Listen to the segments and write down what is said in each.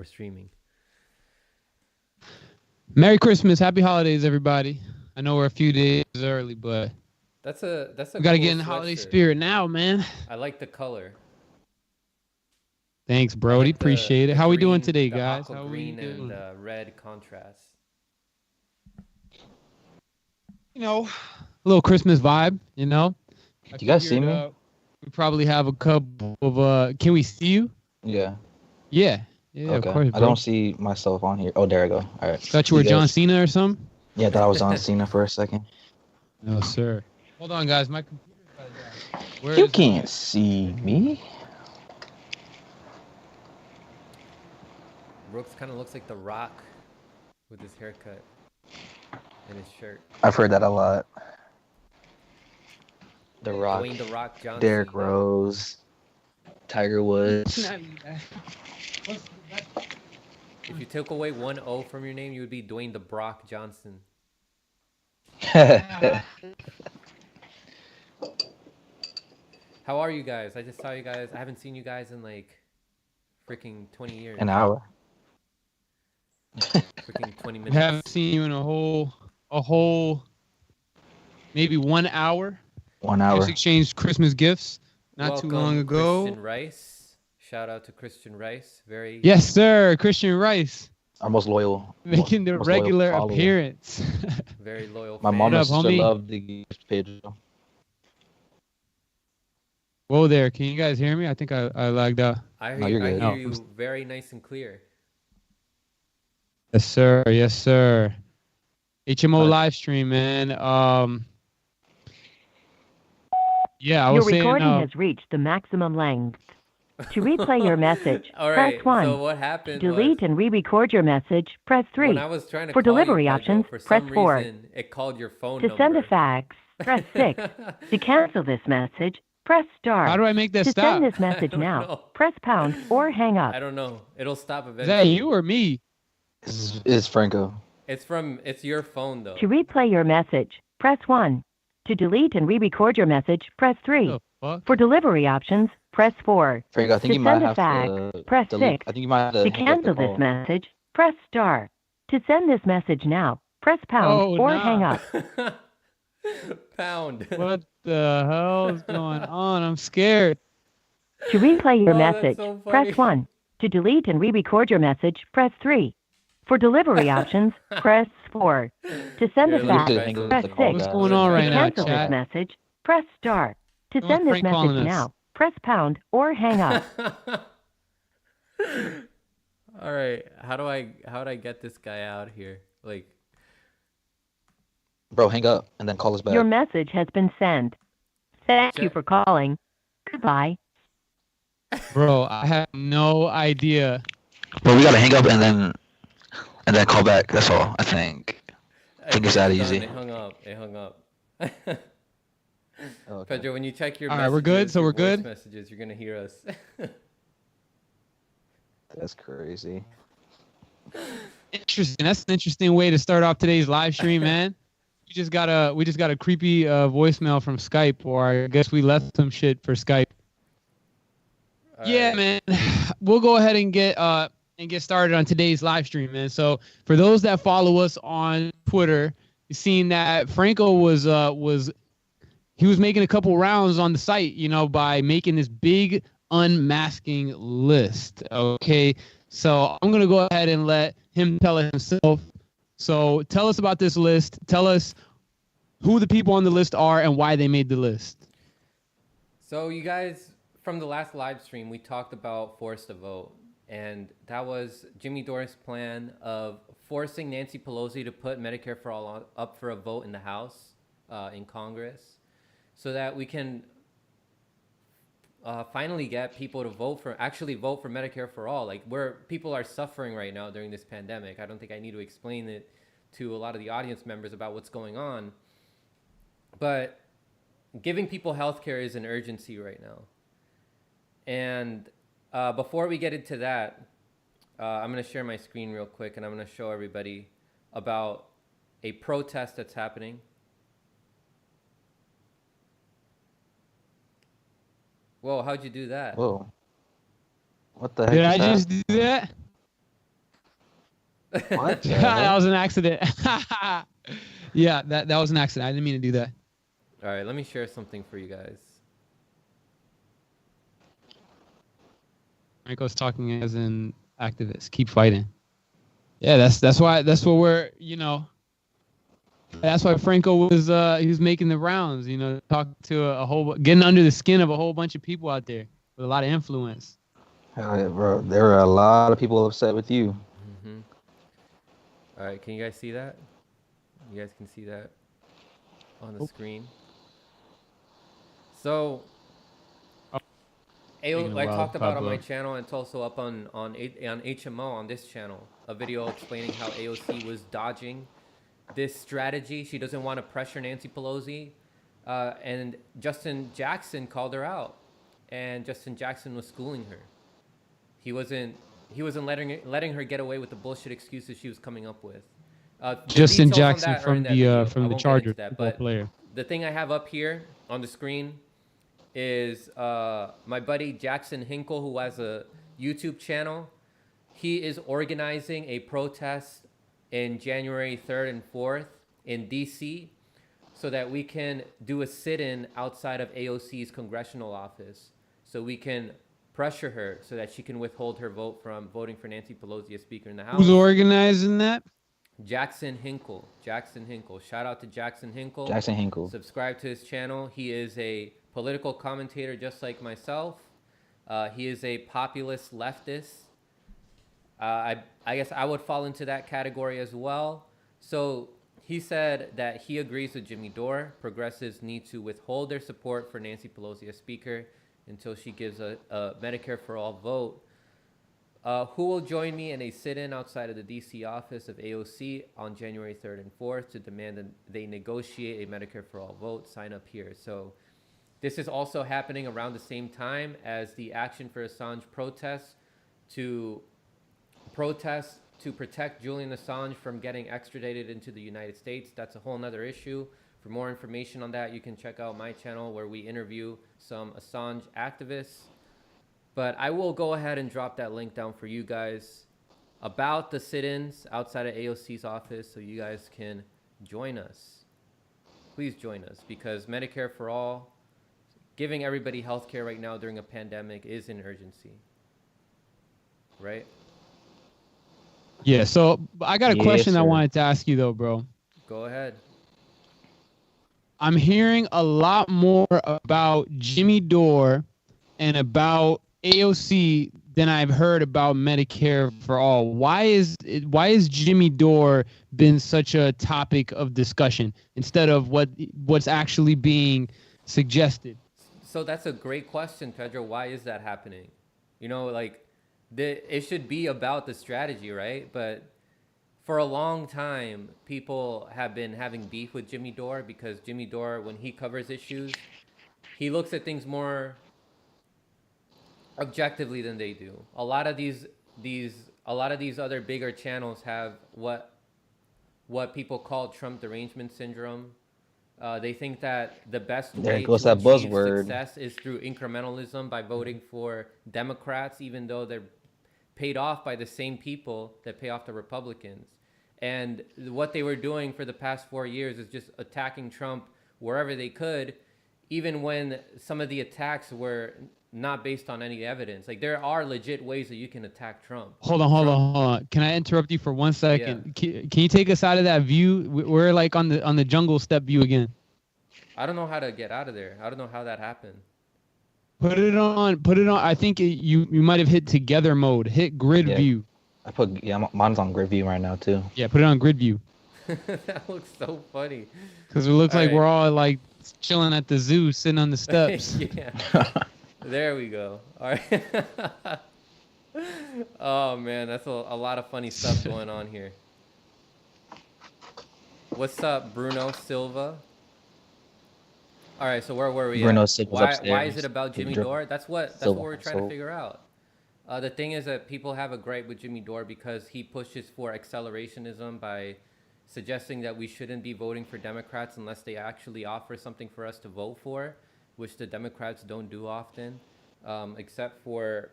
or streaming. Merry Christmas, Happy Holidays, everybody. I know we're a few days early, but That's a we gotta cool get in the holiday sweatshirt. spirit now, man. I like the color. Thanks, I Brody. like Appreciate it. the How we doing green, today, the guys? aqua How we green doing? and the red contrast. You know, a little Christmas vibe. You know. Do you guys see me? We probably have a couple of. Can we see you? Yeah. Yeah. Yeah, Okay. of course, bro. I don't see myself on here. Oh, there I go. All right. Thought you were John Cena or something? Yeah, I thought I was on Cena for a second. No, sir. Hold on, guys. My computer's about to die. Where You is can't see me. Brooks kind of looks like The Rock with his haircut and his shirt. I've heard that a lot. The Rock, Dwayne The Rock Johnson. Derrick Rose, Tiger Woods. If you took away one O from your name, you would be Dwayne The Brock Johnson. How are you guys? I just saw you guys. I haven't seen you guys in like freaking 20 years. An hour. Freaking 20 minutes. I haven't seen you in a whole, maybe 1 hour. 1 hour. Just exchanged Christmas gifts not Welcome, too long ago. Christian Rice. Shout out to Christian Rice. Very. Yes, sir. Christian Rice. Our most loyal. Making the most regular loyal follower. appearance. Very loyal. My fan. mom What and up, sister homie? love the gift page. Whoa there. Can you guys hear me? I think I lagged out. I No, hear, you're I good. hear No. you very nice and clear. Yes, sir. Yes, sir. HMO Nice. live stream, man. Yeah, I Your was saying. recording has reached the maximum length. To replay your message, All right. press 1. So what happened? Delete and re-record your message, press 3. When I was trying to For call delivery you, Pedro, options, for press some 4. reason, it called your phone To number. send a fax, press 6. To cancel this message, press star. How do I make that to stop? send this message don't now, know. press pound or hang up. I don't know. It'll stop Is eventually. that you or me? It's Franco. It's your phone though. To replay your message, press 1. To delete and re-record your message, press 3. The fuck? For delivery options, press 4. Franco, I think To you might send a have fax, to press delete. 6. I think you might have To to hang up the cancel call. this message, press star. To send this message now, press pound Oh, or nah. hang up. Pound. What the hell is going on? I'm scared. To replay your Oh, that's message, so press funny. 1. To delete and re-record your message, press 3. For delivery options, press 4. To send Here, a let me fax, try hang up press the call, 6. What's guys. going on To right To now, cancel this chat? message, press star. To Oh, send this Frank calling message us. now, press pound or hang up. All right. How do I get this guy out here? Like, Bro, hang up and then call us back. Your message has been sent. Thank you Check. for calling. Goodbye. Bro, I have no idea. Bro, we gotta hang up and then call back. That's all. I think. I think it's that done. easy. It hung up. It hung up. Oh, okay. Pedro, when you check your All right, messages, we're good? So your we're voice good? messages, you're gonna hear us. That's crazy. Interesting. That's an interesting way to start off today's live stream, man. We just got a creepy voicemail from Skype, or I guess we left some shit for Skype. All Yeah, right. man. We'll go ahead and get started on today's live stream, man. So for those that follow us on Twitter, you've seen that Franco was making a couple rounds on the site, you know, by making this big unmasking list. Okay, so I'm gonna go ahead and let him tell it himself. So tell us about this list. Tell us who the people on the list are and why they made the list. So you guys, from the last live stream, we talked about forced to vote. And that was Jimmy Dore's plan of forcing Nancy Pelosi to put Medicare for All up for a vote in the House, in Congress, so that we can finally get people to actually vote for Medicare for All. Like, where people are suffering right now during this pandemic. I don't think I need to explain it to a lot of the audience members about what's going on. But giving people healthcare is an urgency right now. And before we get into that, I'm going to share my screen real quick, and I'm going to show everybody about a protest that's happening. Whoa, how'd you do that? Whoa. What the heck Did is I that? just do that? What? That was an accident. Yeah, that was an accident. I didn't mean to do that. All right, let me share something for you guys. Franco's talking as an activist. Keep fighting. Yeah, that's why we're that's why Franco was he was making the rounds. Talking to getting under the skin of a whole bunch of people out there with a lot of influence. Hell yeah, bro. There are a lot of people upset with you. Mm-hmm. All right, can you guys see that? You guys can see that on the screen. So, I talked about on my channel, and it's also up on HMO on this channel, a video explaining how AOC was dodging this strategy. She doesn't want to pressure Nancy Pelosi, and Justin Jackson called her out, and Justin Jackson was schooling her. He wasn't letting her get away with the bullshit excuses she was coming up with. Justin Jackson from the Chargers player. The thing I have up here on the screen is my buddy Jackson Hinkle, who has a YouTube channel. He is organizing a protest in January 3rd and 4th in DC so that we can do a sit-in outside of AOC's congressional office, so we can pressure her so that she can withhold her vote from voting for Nancy Pelosi as Speaker in the House. Who's organizing that? Jackson Hinkle. Shout out to Jackson Hinkle. Jackson Hinkle. Subscribe to his channel. He is a political commentator just like myself. He is a populist leftist. I guess I would fall into that category as well. So he said that he agrees with Jimmy Dore. Progressives need to withhold their support for Nancy Pelosi as Speaker until she gives a Medicare for All vote. Who will join me in a sit-in outside of the DC office of AOC on January 3rd and 4th to demand that they negotiate a Medicare for All vote? Sign up here. So this is also happening around the same time as the Action for Assange protests to protect Julian Assange from getting extradited into the United States. That's a whole nother issue. For more information on that, you can check out my channel where we interview some Assange activists. But I will go ahead and drop that link down for you guys about the sit-ins outside of AOC's office so you guys can join us. Please join us, because Medicare for All, giving everybody health care right now during a pandemic, is an urgency. Right? Yeah, so I got a question I wanted to ask you though, bro. Go ahead. I'm hearing a lot more about Jimmy Dore and about AOC than I've heard about Medicare for All. Why is Jimmy Dore been such a topic of discussion instead of what's actually being suggested? So that's a great question, Pedro. Why is that happening? It should be about the strategy, right? But for a long time, people have been having beef with Jimmy Dore because Jimmy Dore, when he covers issues, he looks at things more objectively than they do. A lot of these other bigger channels have what people call Trump derangement syndrome. They think that the best way to achieve success is through incrementalism by voting for Democrats, even though they're paid off by the same people that pay off the Republicans. And what they were doing for the past 4 years is just attacking Trump wherever they could, even when some of the attacks were not based on any evidence. Like, there are legit ways that you can attack Trump. Hold on. Can I interrupt you for 1 second? Yeah. Can you take us out of that view? We're like on the jungle step view again. I don't know how to get out of there. I don't know how that happened. Put it on. I think you might have hit together mode. Hit grid view. Mine's on grid view right now too. Yeah, put it on grid view. That looks so funny. Because it looks like we're all like chilling at the zoo, sitting on the steps. Yeah. There we go. All right. Oh man, that's a lot of funny stuff going on here. What's up, Bruno Silva? All right, so where were we? Bruno Silva's upstairs. Why is it about Jimmy Dore? That's what we're trying to figure out. The thing is that people have a gripe with Jimmy Dore because he pushes for accelerationism by suggesting that we shouldn't be voting for Democrats unless they actually offer something for us to vote for, which the Democrats don't do often, except for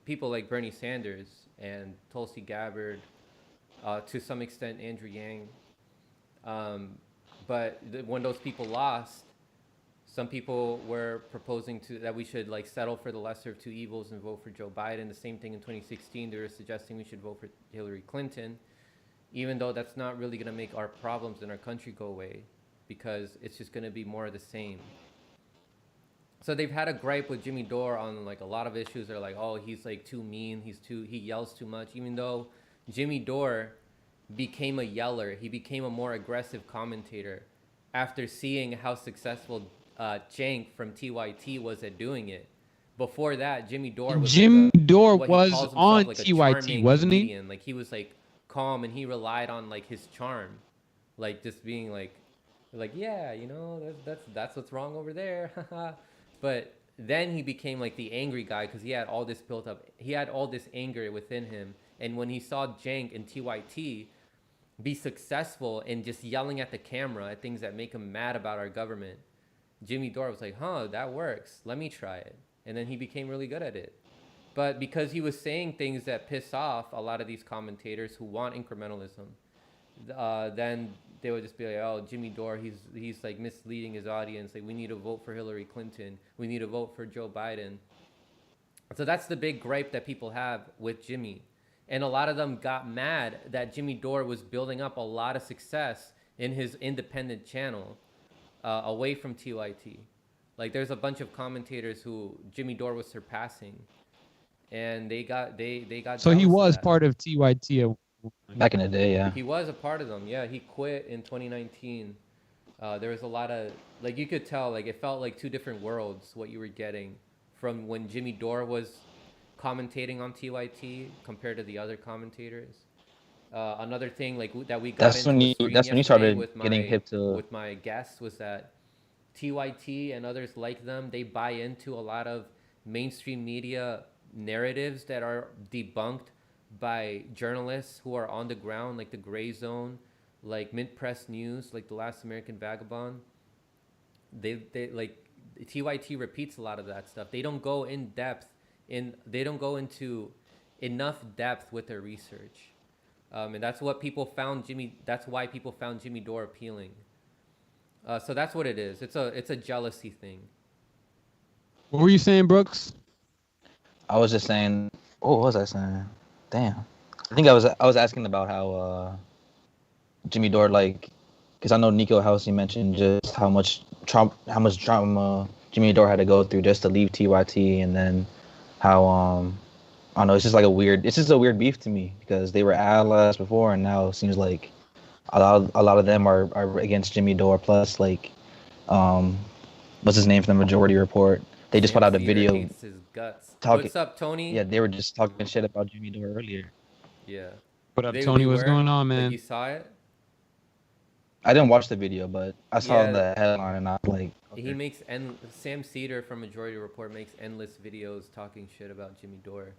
people like Bernie Sanders and Tulsi Gabbard, to some extent Andrew Yang. But when those people lost, some people were proposing that we should like settle for the lesser of two evils and vote for Joe Biden. The same thing in 2016, they were suggesting we should vote for Hillary Clinton, even though that's not really going to make our problems in our country go away, because it's just going to be more of the same. So they've had a gripe with Jimmy Dore on like a lot of issues. They're like, oh, he's like too mean. He yells too much, even though Jimmy Dore became a yeller. He became a more aggressive commentator after seeing how successful Cenk from TYT was at doing it. Before that, Jimmy Dore was on like TYT, wasn't he? Like he was like calm and he relied on like his charm, like just being like yeah, you know, that's what's wrong over there. But then he became like the angry guy because he had all this built up. He had all this anger within him, and when he saw Cenk and TYT be successful in just yelling at the camera at things that make him mad about our government, Jimmy Dore was like, huh, that works. Let me try it. And then he became really good at it. But because he was saying things that piss off a lot of these commentators who want incrementalism, then they would just be like, oh, Jimmy Dore, he's like misleading his audience. Like, we need to vote for Hillary Clinton. We need to vote for Joe Biden. So that's the big gripe that people have with Jimmy. And a lot of them got mad that Jimmy Dore was building up a lot of success in his independent channel, away from TYT. Like, there's a bunch of commentators who Jimmy Dore was surpassing, and they got So he was part of TYT back in the day, yeah. He was a part of them, yeah. He quit in 2019. There was a lot of, like, you could tell, like, it felt like two different worlds, what you were getting from when Jimmy Dore was commentating on TYT compared to the other commentators. Another thing like that we got that's when you started getting hip to with my guests was that TYT and others like them, they buy into a lot of mainstream media narratives that are debunked by journalists who are on the ground, like the Gray Zone, like Mint Press News, like The Last American Vagabond. They like TYT repeats a lot of that stuff. They don't go in depth they don't go into enough depth with their research. And that's what people found that's why people found Jimmy Dore appealing. So that's what it is. It's a jealousy thing. What were you saying, Brooks? I was just saying, what was I saying? Damn. I think I was asking about how Jimmy Dore, like, because I know Nico Housey mentioned just how much trauma Jimmy Dore had to go through just to leave TYT, and then how I don't know, it's just a weird beef to me because they were allies before, and now it seems like a lot of them are against Jimmy Dore. Plus, like, what's his name from the Majority Report? They just put out a video. Hates his guts. What's up, Tony? Yeah, they were just talking shit about Jimmy Dore earlier. Yeah. What up, Tony? What's going on, man? Like, you saw it? I didn't watch the video, but I saw the headline and I was like, okay. He makes Sam Cedar from Majority Report makes endless videos talking shit about Jimmy Dore.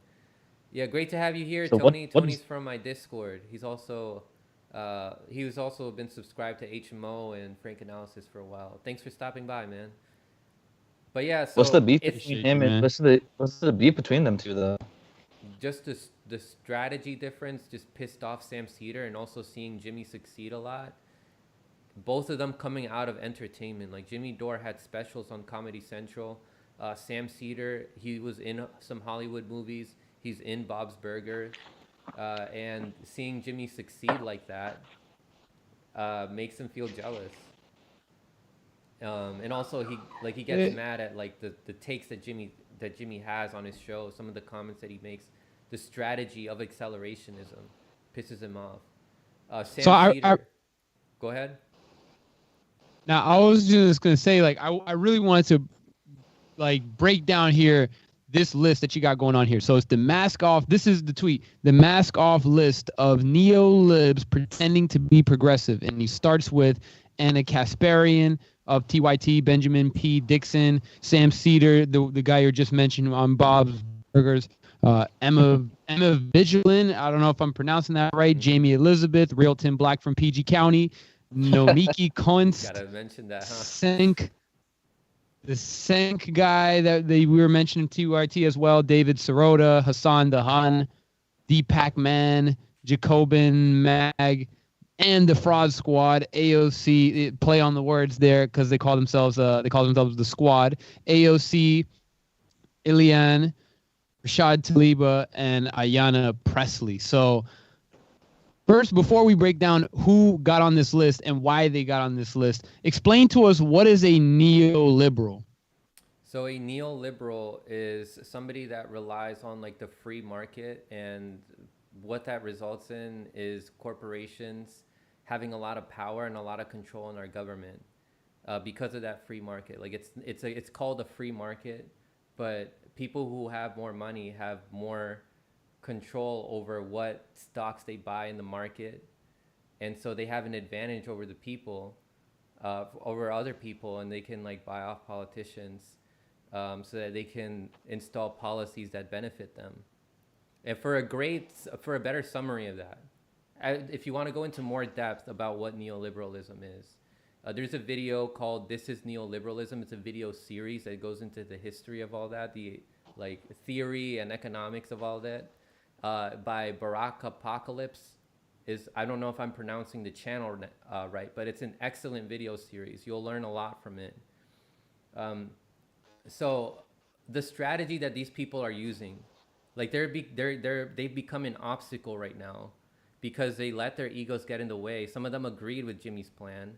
Yeah, great to have you here, so Tony. Tony's from my Discord. He's also he's also been subscribed to HMO and Frank Analysis for a while. Thanks for stopping by, man. But yeah, so what's the beef between him and what's the beef between them two though? Just the strategy difference just pissed off Sam Cedar, and also seeing Jimmy succeed a lot. Both of them coming out of entertainment. Like, Jimmy Dore had specials on Comedy Central. Sam Cedar, he was in some Hollywood movies. He's in Bob's Burgers. And seeing Jimmy succeed like that makes him feel jealous. And also he gets mad at like the takes that Jimmy has on his show. Some of the comments that he makes, the strategy of accelerationism pisses him off. Sam Cedar, go ahead. Now, I was just going to say, like, I really wanted to, like, break down here this list that you got going on here. So it's the mask off. This is the tweet. The mask off list of neo-libs pretending to be progressive. And he starts with Anna Kasparian of TYT, Benjamin P. Dixon, Sam Cedar, the guy you just mentioned on Bob's Burgers, Emma Vigilin, I don't know if I'm pronouncing that right, Jamie Elizabeth, Real Tim Black from PG County, Nomiki Kunst, gotta mention that, huh? The Senk guy that we were mentioning TYT as well, David Sirota, Hassan Dahan, Deepak Man, Jacobin Mag, and the Fraud Squad. AOC, play on the words there because they call themselves the Squad. AOC, Ilian, Rashad Taliba, and Ayanna Presley. So first, before we break down who got on this list and why they got on this list, explain to us what is a neoliberal. So a neoliberal is somebody that relies on like the free market, and what that results in is corporations having a lot of power and a lot of control in our government because of that free market. Like it's called a free market, but people who have more money have more control over what stocks they buy in the market, and so they have an advantage over the people, over other people, and they can like buy off politicians. So that they can install policies that benefit them. And for a better summary of that, if you want to go into more depth about what neoliberalism is, there's a video called "This is Neoliberalism." It's a video series that goes into the history of all that, the like theory and economics of all that, by Barack Apocalypse. I don't know if I'm pronouncing the channel right, but it's an excellent video series. You'll learn a lot from it. So the strategy that these people are using, like they've become an obstacle right now because they let their egos get in the way. Some of them agreed with Jimmy's plan,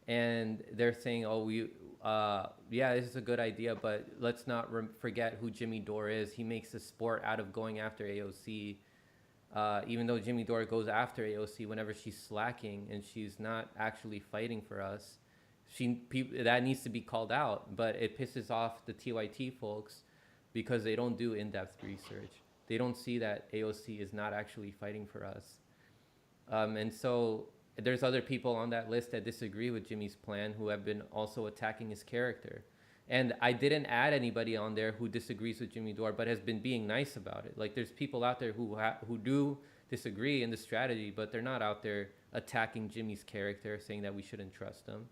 and they're saying, "Oh, yeah, this is a good idea, but let's not forget who Jimmy Dore is. He makes a sport out of going after AOC, even though Jimmy Dore goes after AOC whenever she's slacking and she's not actually fighting for us." That needs to be called out, but it pisses off the TYT folks because they don't do in-depth research. They don't see that AOC is not actually fighting for us. And so there's other people on that list that disagree with Jimmy's plan who have been also attacking his character. And I didn't add anybody on there who disagrees with Jimmy Dore, but has been being nice about it. Like there's people out there who do disagree in the strategy, but they're not out there attacking Jimmy's character, saying that we shouldn't trust him.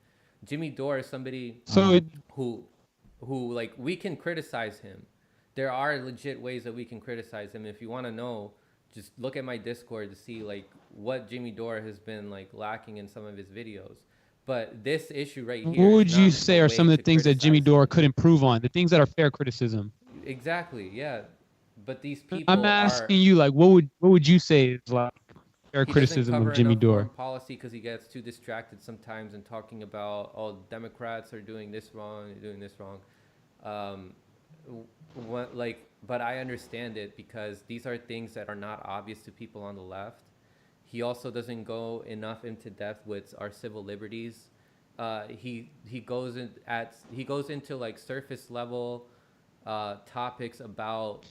Jimmy Dore is somebody who like we can criticize him. There are legit ways that we can criticize him. If you want to know, just look at my Discord to see like what Jimmy Dore has been like lacking in some of his videos. But this issue right here. What would you say are some of the things that Jimmy Dore could improve on? The things that are fair criticism. Exactly. Yeah. But these people. I'm asking you, like, what would you say is like fair criticism of Jimmy Dore? Policy because he gets too distracted sometimes in talking about, oh, Democrats are doing this wrong, doing this wrong. But I understand it because these are things that are not obvious to people on the left. He also doesn't go enough into depth with our civil liberties. He goes into like surface level topics about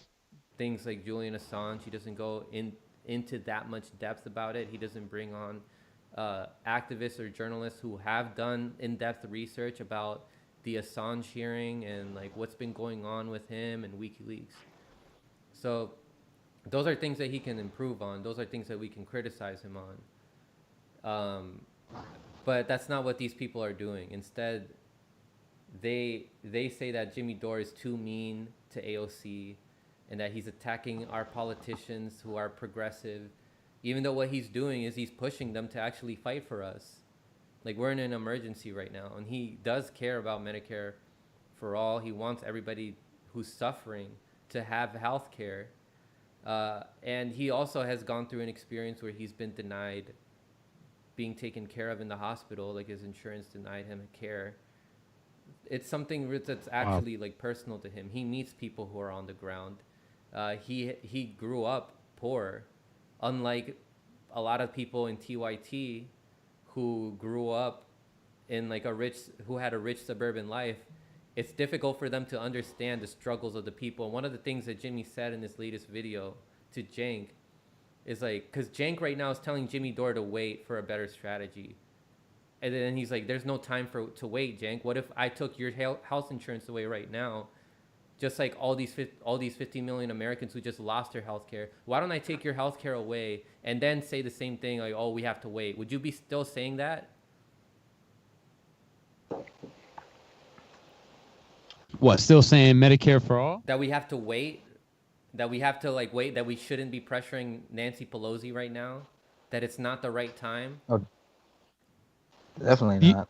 things like Julian Assange. He doesn't go into that much depth about it. He doesn't bring on activists or journalists who have done in-depth research about the Assange hearing and like what's been going on with him and WikiLeaks. So those are things that he can improve on. Those are things that we can criticize him on. But that's not what these people are doing. Instead, they say that Jimmy Dore is too mean to AOC and that he's attacking our politicians who are progressive, even though what he's doing is he's pushing them to actually fight for us. Like, we're in an emergency right now, and he does care about Medicare for all. He wants everybody who's suffering to have health care. And he also has gone through an experience where he's been denied being taken care of in the hospital, like his insurance denied him care. It's something that's actually like personal to him. He meets people who are on the ground. He grew up poor, unlike a lot of people in TYT who grew up in like who had a rich suburban life. It's difficult for them to understand the struggles of the people. And one of the things that Jimmy said in his latest video to Jank is like, because Jank right now is telling Jimmy Dore to wait for a better strategy. And then he's like, there's no time to wait, Jank. What if I took your health insurance away right now? Just like all these 50 million Americans who just lost their health care. Why don't I take your health care away and then say the same thing, like, oh, we have to wait? Would you be still saying that? What, still saying Medicare for all? That we have to wait? that we have to like wait, that we shouldn't be pressuring Nancy Pelosi right now, that it's not the right time. Oh, definitely The- not.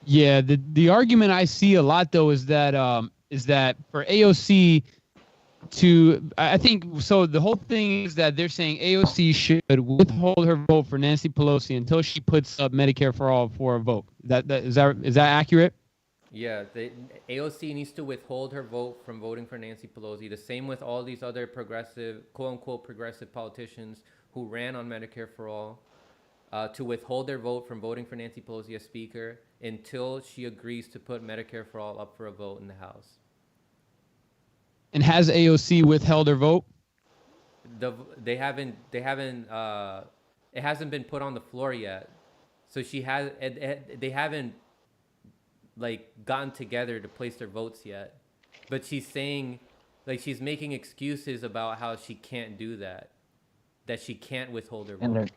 Yeah, the argument I see a lot though is that for AOC to, I think so. The whole thing is that they're saying AOC should withhold her vote for Nancy Pelosi until she puts up Medicare for all for a vote. Is that accurate? Yeah, the AOC needs to withhold her vote from voting for Nancy Pelosi. The same with all these other progressive, quote unquote, progressive politicians who ran on Medicare for all, to withhold their vote from voting for Nancy Pelosi as Speaker until she agrees to put Medicare for all up for a vote in the House. And has AOC withheld her vote? They haven't. It hasn't been put on the floor yet, so they haven't like gotten together to place their votes yet. But she's saying, like, she's making excuses about how she can't do that she can't withhold her vote.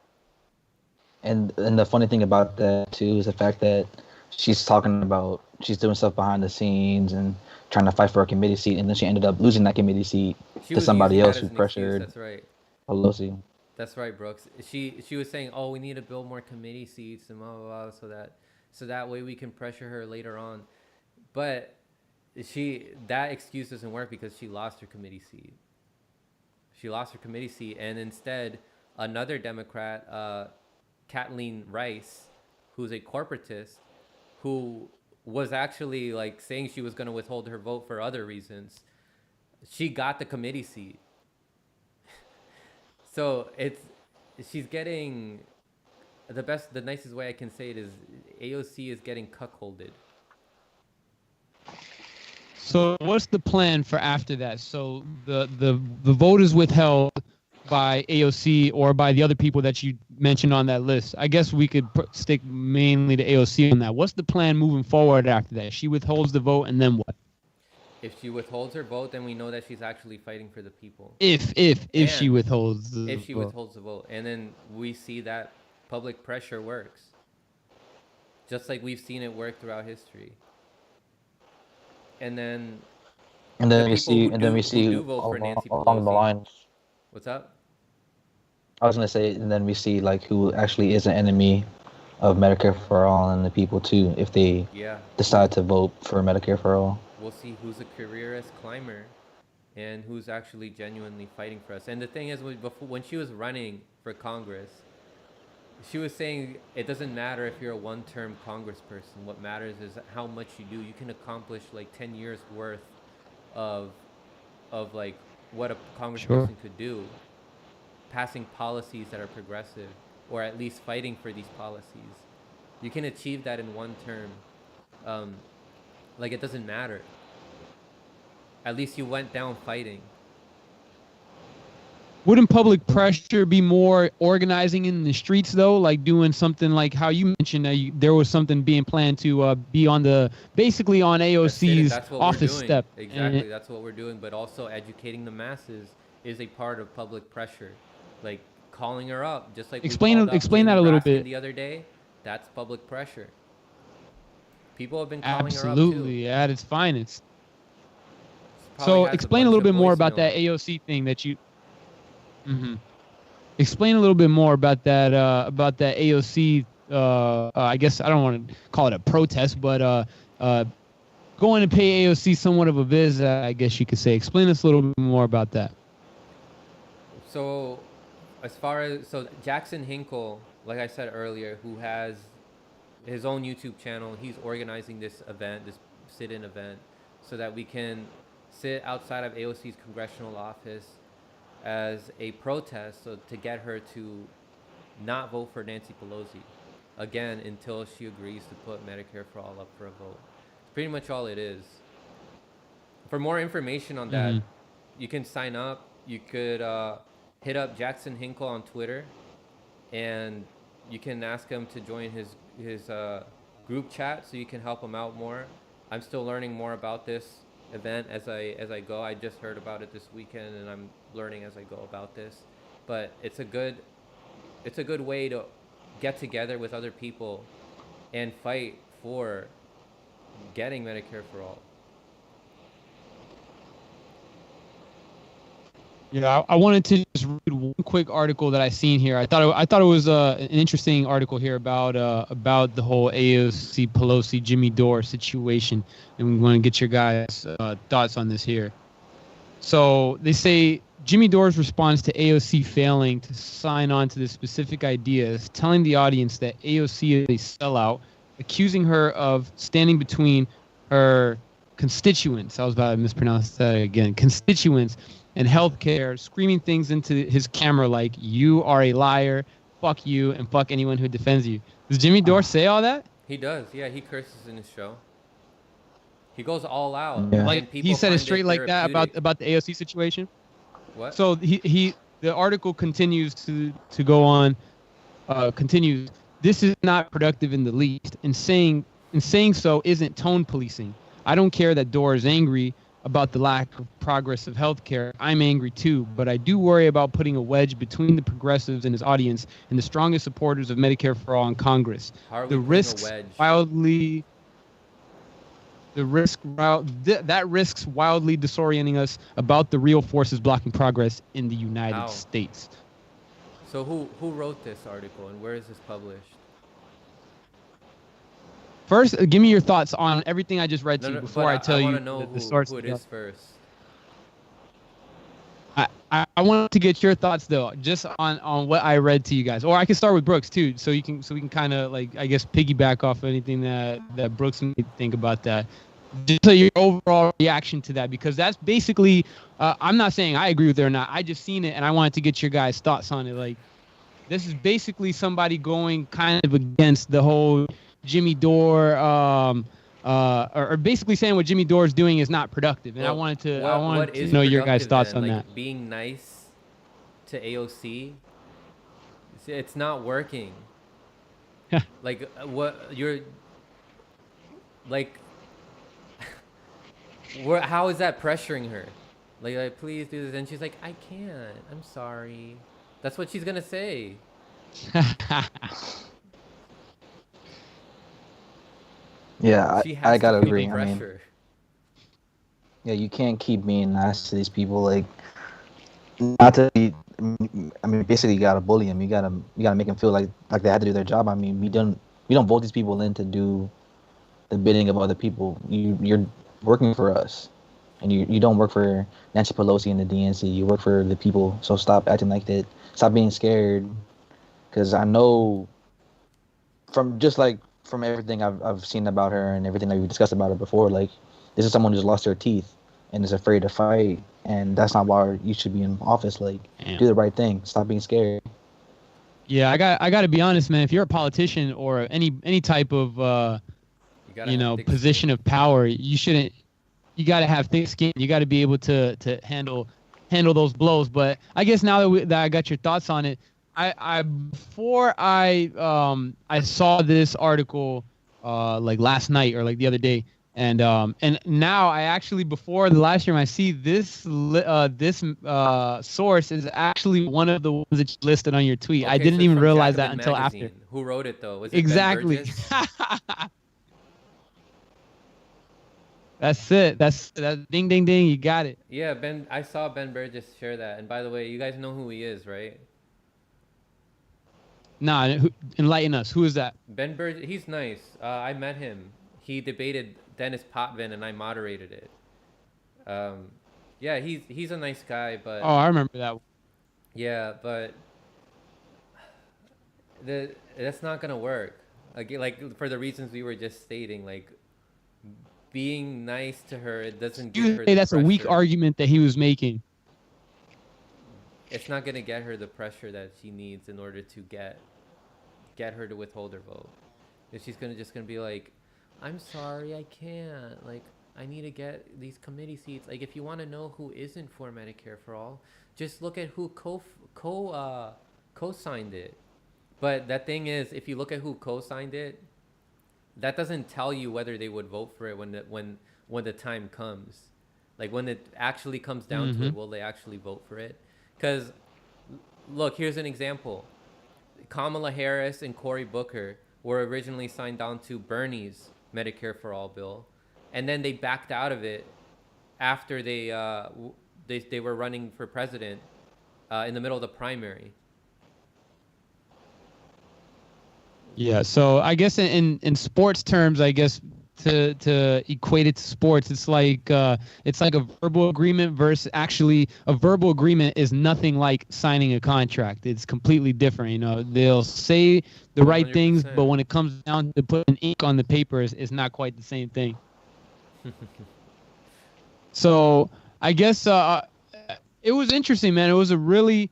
And the funny thing about that too is the fact that she's talking about she's doing stuff behind the scenes and trying to fight for a committee seat, and then she ended up losing that committee seat to somebody else who pressured That's right. Pelosi. That's right, Brooks. She was saying, "Oh, we need to build more committee seats and blah blah blah, so that way we can pressure her later on." But that excuse doesn't work because she lost her committee seat. She lost her committee seat, and instead, another Democrat, Kathleen Rice, who's a corporatist, who was actually like saying she was going to withhold her vote for other reasons, she got the committee seat. So she's getting the nicest way I can say it is AOC is getting cuckolded. So what's the plan for after that? So the vote is withheld by AOC or by the other people that you mentioned on that list. I guess we could stick mainly to AOC on that. What's the plan moving forward after that? She withholds the vote, and then what? If she withholds her vote, then we know that she's actually fighting for the people. If she withholds the vote. Withholds the vote, and then we see that public pressure works, just like we've seen it work throughout history. And then we see along the lines. What's up? I was gonna say, and then we see like who actually is an enemy of Medicare for all and the people too, if they decide to vote for Medicare for all. We'll see who's a careerist climber and who's actually genuinely fighting for us. And the thing is, when she was running for Congress, she was saying it doesn't matter if you're a one-term congressperson. What matters is how much you do. You can accomplish like 10 years worth of like what a congressperson could do, passing policies that are progressive, or at least fighting for these policies. You can achieve that in one term. Like, it doesn't matter. At least you went down fighting. Wouldn't public pressure be more organizing in the streets, though? Like doing something like how you mentioned that there was something being planned to be basically on AOC's office step. Exactly, that's what we're doing. But also educating the masses is a part of public pressure. Like calling her up, just like explain that a little bit. The other day, that's public pressure. People have been calling her up absolutely at its finest. So explain a little bit more about that AOC thing that you. Mm-hmm. Explain a little bit more about that AOC. I guess I don't want to call it a protest, but going to pay AOC somewhat of a visit, I guess you could say. Explain us a little bit more about that. So, Jackson Hinkle, like I said earlier, who has his own YouTube channel, he's organizing this event, this sit-in event, so that we can sit outside of AOC's congressional office as a protest, so to get her to not vote for Nancy Pelosi again until she agrees to put Medicare for all up for a vote. It's pretty much all it is. For more information on that, you can sign up. You could hit up Jackson Hinkle on Twitter, and you can ask him to join his group chat so you can help him out more. I'm still learning more about this event as I go. I just heard about it this weekend, and I'm learning as I go about this. But it's a good way to get together with other people and fight for getting Medicare for all. Yeah, I wanted to just read one quick article that I seen here. I thought it was an interesting article here about the whole AOC Pelosi Jimmy Dore situation, and we want to get your guys' thoughts on this here. So they say Jimmy Dore's response to AOC failing to sign on to the specific ideas, telling the audience that AOC is a sellout, accusing her of standing between her constituents. I was about to mispronounce that again. Constituents and healthcare, screaming things into his camera like "You are a liar, fuck you, and fuck anyone who defends you." Does Jimmy Dore say all that? He does. Yeah, he curses in his show. He goes all out. Yeah. Like and people he said it find straight like that therapeutic. about the AOC situation? What? So the article continues to go on, continues. This is not productive in the least. In saying so isn't tone policing. I don't care that Dore is angry about the lack of progress of healthcare. I'm angry too, but I do worry about putting a wedge between the progressives and his audience and the strongest supporters of Medicare for all in Congress. How are we The putting risks a wedge? wildly that risks wildly disorienting us about the real forces blocking progress in the United How? States. So who wrote this article and where is this published? First, give me your thoughts on everything I just read to you before I tell I you want to know the source. who it is first. I want to get your thoughts though, just on what I read to you guys, or I can start with Brooks too, so we can kind of like I guess piggyback off anything that Brooks may think about that. Just your overall reaction to that, because that's basically I'm not saying I agree with it or not. I just seen it and I wanted to get your guys' thoughts on it. Like this is basically somebody going kind of against the whole Jimmy Dore, or basically saying what Jimmy Dore is doing is not productive. And Well, I wanted to what is know your guys' productive thoughts then? on Like that. being nice to AOC, it's not working. Like what you're like. How is that pressuring her? Like, please do this, and she's like, I can't. I'm sorry. That's what she's gonna say. Yeah, She I has gotta to feel agree. the I mean, pressure. yeah, you can't keep being nice to these people. Like, not to be. I mean, basically, you gotta bully them. You gotta make them feel like they had to do their job. I mean, we don't vote these people in to do the bidding of other people. You're working for us, and you don't work for Nancy Pelosi and the DNC. You work for the people. So stop acting like that. Stop being scared. Because I know from everything I've seen about her and everything that we discussed about her before, like this is someone who's lost their teeth and is afraid to fight, and that's not why you should be in office. Like, Damn. do the right thing. Stop being scared. Yeah, I got to be honest, man. If you're a politician or any type of You gotta have thick position skin. of power, you shouldn't. You got to have thick skin. You got to be able to handle those blows. But I guess now that I got your thoughts on it, before I saw this article like last night or like the other day, and now I actually before the live stream I see this source is actually one of the ones that you listed on your tweet. I Okay, didn't so it's even from realize that Jacobin until Magazine. after. Who wrote it though? Was it Exactly. Ben Burgess? That's it. That's that. Ding, ding, ding. You got it. Yeah, Ben. I saw Ben Burgess share that. And by the way, you guys know who he is, right? Nah, enlighten us. Who is that? Ben Burgess. He's nice. I met him. He debated Dennis Potvin, and I moderated it. Yeah, he's a nice guy, but Oh, I remember that. yeah, but that's not gonna work. Like for the reasons we were just stating, like being nice to her, it doesn't give You her say the that's a weak pressure. argument that he was making. It's not gonna get her the pressure that she needs in order to get her to withhold her vote. If she's just gonna be like, I'm sorry, I can't. Like, I need to get these committee seats. Like, if you want to know who isn't for Medicare for all, just look at who co-signed it. But that thing is, if you look at who co-signed it, that doesn't tell you whether they would vote for it when the time comes. Like when it actually comes down to it, will they actually vote for it? Because look, here's an example. Kamala Harris and Cory Booker were originally signed on to Bernie's Medicare for all bill, and then they backed out of it after they they were running for president in the middle of the primary. Yeah, so I guess in sports terms, I guess to equate it to sports, it's like a verbal agreement versus actually a verbal agreement is nothing like signing a contract. It's completely different. You know, they'll say the right things, but 100%. when it comes down to putting ink on the paper, it's not quite the same thing. So I guess it was interesting, man. It was a really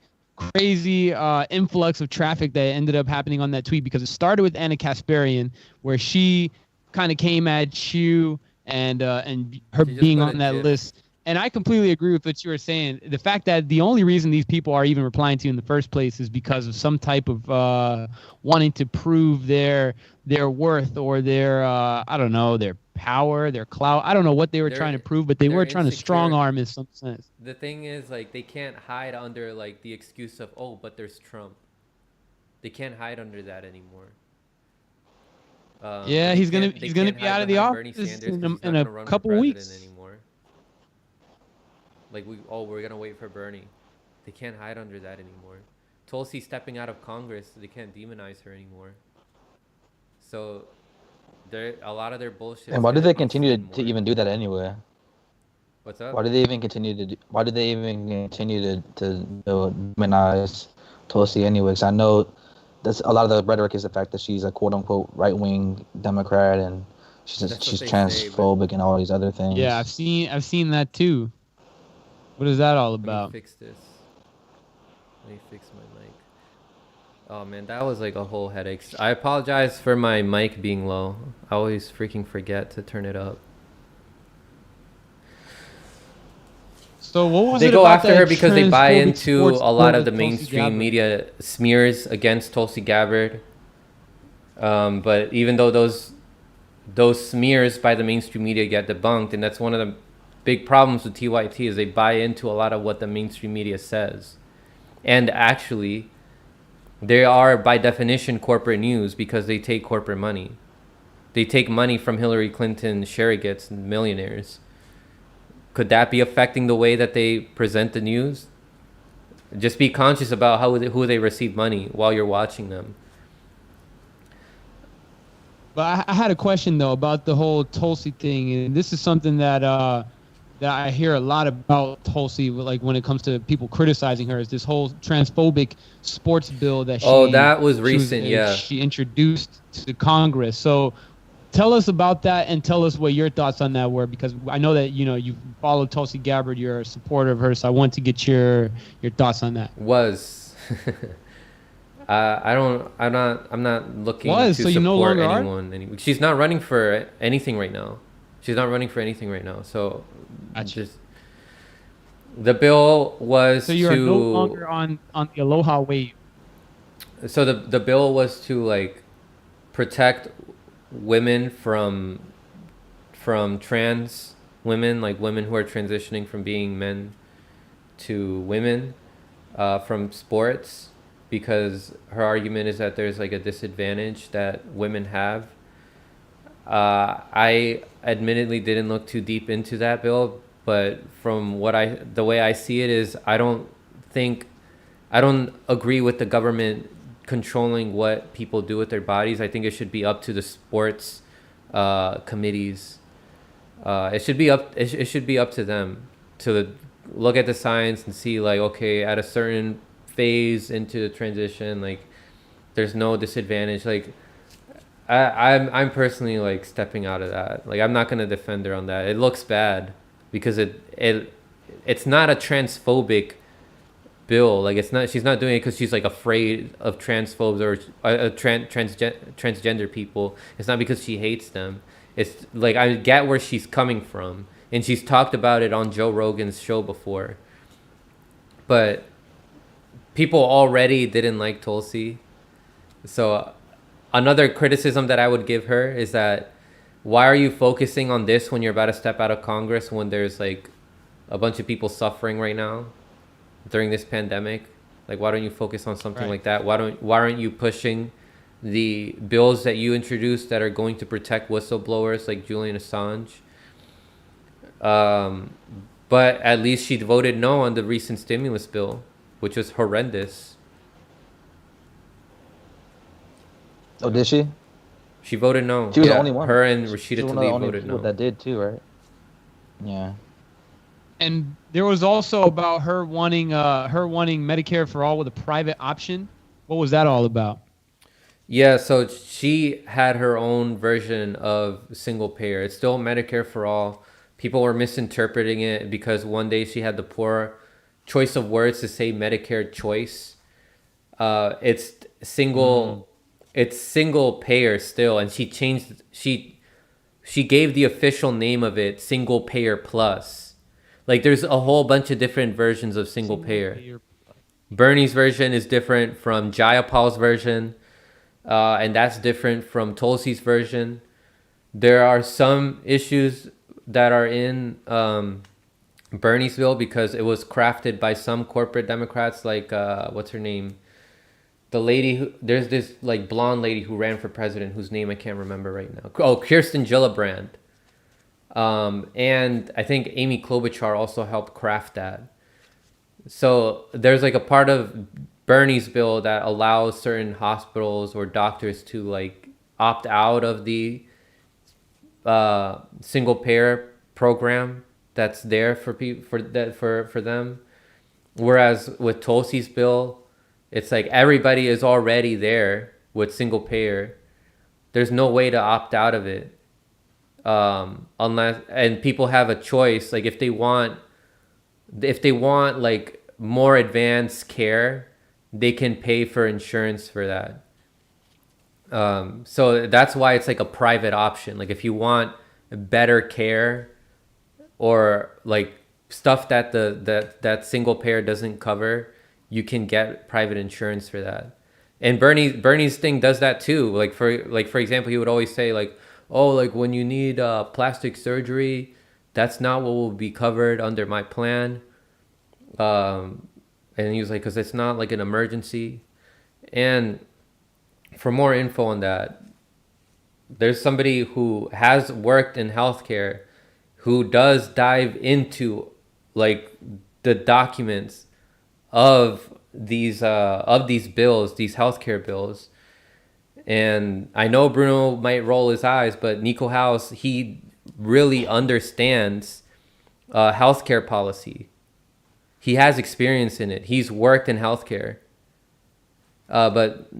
crazy influx of traffic that ended up happening on that tweet because it started with Anna Kasparian, where she kind of came at you and her She just being put on a that GIF. list. And I completely agree with what you were saying. The fact that the only reason these people are even replying to you in the first place is because of some type of wanting to prove their worth or their I don't know, their power, their clout. I don't know what they were trying to prove, but they they're were trying to strong insecure. arm in some sense. The thing is, like, they can't hide under like the excuse of, oh, but there's Trump. They can't hide under that anymore. Yeah, They he's gonna can't be hide out of the behind Bernie office Sanders because he's in not a gonna run for couple president weeks. anymore. Like we're gonna wait for Bernie. They can't hide under that anymore. Tulsi stepping out of Congress, they can't demonize her anymore. So, a lot of their bullshit. And why do they continue to even do that anyway? What's up? Why do they even continue to? Why do they even continue to demonize Tulsi anyway? Because I know that's a lot of the rhetoric is the fact that she's a quote unquote right wing Democrat and she's That's what she's they say, but transphobic and all these other things. Yeah, I've seen that too. What is that all let me about? fix this. Let me fix my mic. Oh man, that was like a whole headache. I apologize for my mic being low. I always freaking forget to turn it up. So what was They it go about after that her because they buy transphobic into sports a lot bill of the with Tulsi mainstream Gabbard? media smears against Tulsi Gabbard. But even though those smears by the mainstream media get debunked, and that's one of the big problems with TYT is they buy into a lot of what the mainstream media says. And actually, they are by definition corporate news because they take corporate money. They take money from Hillary Clinton surrogates and millionaires. Could that be affecting the way that they present the news? Just be conscious about who they receive money while you're watching them. But I had a question though about the whole Tulsi thing, and this is something that I hear a lot about Tulsi, like when it comes to people criticizing her, is this whole transphobic sports bill that that was recent, yeah. she introduced to Congress. So tell us about that and tell us what your thoughts on that were, because I know that you follow Tulsi Gabbard, you're a supporter of her, so I want to get your thoughts on that. I'm not looking to so you support no longer anyone anymore. She's not running for anything right now. So Gotcha. just the bill was so you're no longer on the Aloha wave. So the bill was to like protect women from trans women, like women who are transitioning from being men to women from sports, because her argument is that there's like a disadvantage that women have. I admittedly didn't look too deep into that bill, but from the way I see it is I don't agree with the government controlling what people do with their bodies. I think it should be up to the sports committees. It should be up to them to look at the science and see like, okay, at a certain phase into the transition, like there's no disadvantage. Like I'm personally like stepping out of that. Like I'm not gonna defend her on that. It looks bad because it's not a transphobic bill. Like she's not doing it because she's like afraid of transphobes or transgender people. It's not because she hates them. It's like I get where she's coming from, and she's talked about it on Joe Rogan's show before. But people already didn't like Tulsi. So another criticism that I would give her is that why are you focusing on this when you're about to step out of Congress, when there's like a bunch of people suffering right now during this pandemic? Like, why don't you focus on something like that? Why aren't you pushing the bills that you introduced that are going to protect whistleblowers like Julian Assange? But at least she voted no on the recent stimulus bill, which was horrendous. Oh, did she? She voted no. She was Yeah, the only one. her and She's Rashida one of the Tlaib only voted people no. that did too, right? Yeah. And there was also about her wanting Medicare for all with a private option. What was that all about? Yeah, so she had her own version of single payer. It's still Medicare for all. People were misinterpreting it because one day she had the poor choice of words to say Medicare choice. It's single, it's single payer still, and she changed. She gave the official name of it single payer plus. Like there's a whole bunch of different versions of single payer. Bernie's version is different from Jayapal's version. And that's different from Tulsi's version. There are some issues that are in Bernie's bill because it was crafted by some corporate Democrats, like what's her name? The lady who there's this like blonde lady who ran for president whose name I can't remember right now. Oh, Kirsten Gillibrand. And I think Amy Klobuchar also helped craft that. So there's like a part of Bernie's bill that allows certain hospitals or doctors to like opt out of the single payer program that's there for people for them. Whereas with Tulsi's bill, it's like everybody is already there with single payer. There's no way to opt out of it, unless and people have a choice. Like if they want like more advanced care, they can pay for insurance for that. So that's why it's like a private option. Like if you want better care or like stuff that that single payer doesn't cover, you can get private insurance for that. And Bernie's thing does that too. Like for example, he would always say like, oh, like when you need plastic surgery, that's not what will be covered under my plan. And he was like, because it's not like an emergency. And for more info on that, there's somebody who has worked in healthcare who does dive into like the documents of these bills, these healthcare bills. And I know Bruno might roll his eyes, but Nico House, he really understands healthcare policy. He has experience in it. He's worked in healthcare. But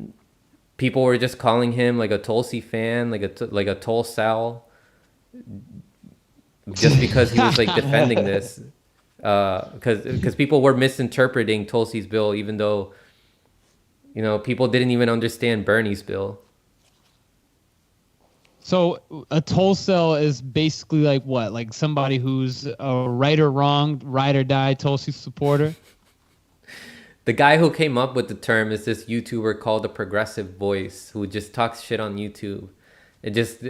people were just calling him like a Tulsi fan, like a Tulsal, just because he was like defending this. Because people were misinterpreting Tulsi's bill, even though, you know, people didn't even understand Bernie's bill. So a Tulsel is basically like what? Like somebody who's a right or wrong, ride or die Tulsi supporter? The guy who came up with the term is this YouTuber called the Progressive Voice, who just talks shit on YouTube. It just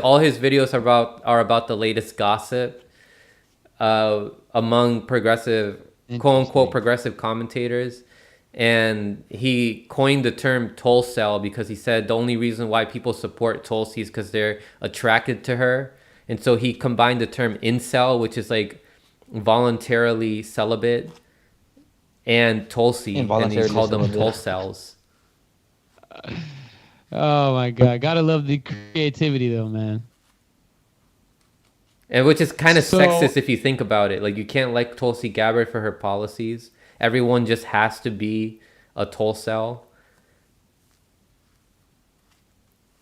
all his videos are about the latest gossip among progressive, quote unquote progressive commentators. And he coined the term Tulsel because he said the only reason why people support Tulsi is because they're attracted to her. And so he combined the term incel, which is like voluntarily celibate, and Tulsi, and he called them Tulsels. Oh my God. Gotta love the creativity though, man. And which is kind of sexist if you think about it. Like you can't like Tulsi Gabbard for her policies. Everyone just has to be a Tulsel.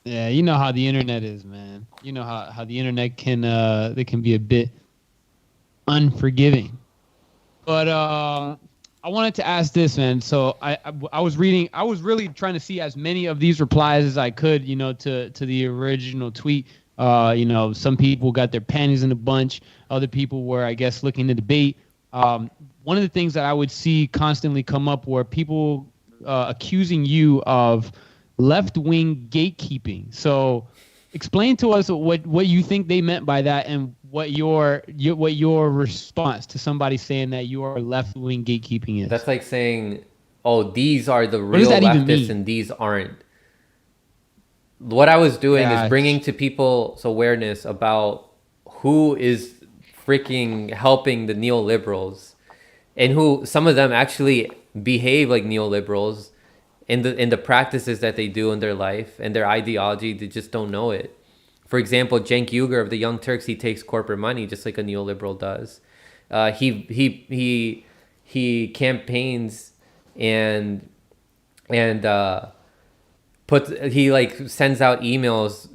Yeah, you know how the internet is, man. You know how the internet can they can be a bit unforgiving. But I wanted to ask this, man. So I was reading. I was really trying to see as many of these replies as I could, you know, to the original tweet. You know, some people got their panties in a bunch. Other people were, I guess, looking to debate. One of the things that I would see constantly come up were people accusing you of left-wing gatekeeping. So explain to us what you think they meant by that, and what your response to somebody saying that you are left-wing gatekeeping is. That's like saying, oh, these are the real leftists and these aren't. What I was doing is bringing to people's awareness about who is freaking helping the neoliberals, and who some of them actually behave like neoliberals in the practices that they do in their life and their ideology. They just don't know it. For example, Cenk Uygur of the Young Turks, he takes corporate money just like a neoliberal does. He campaigns and he like sends out emails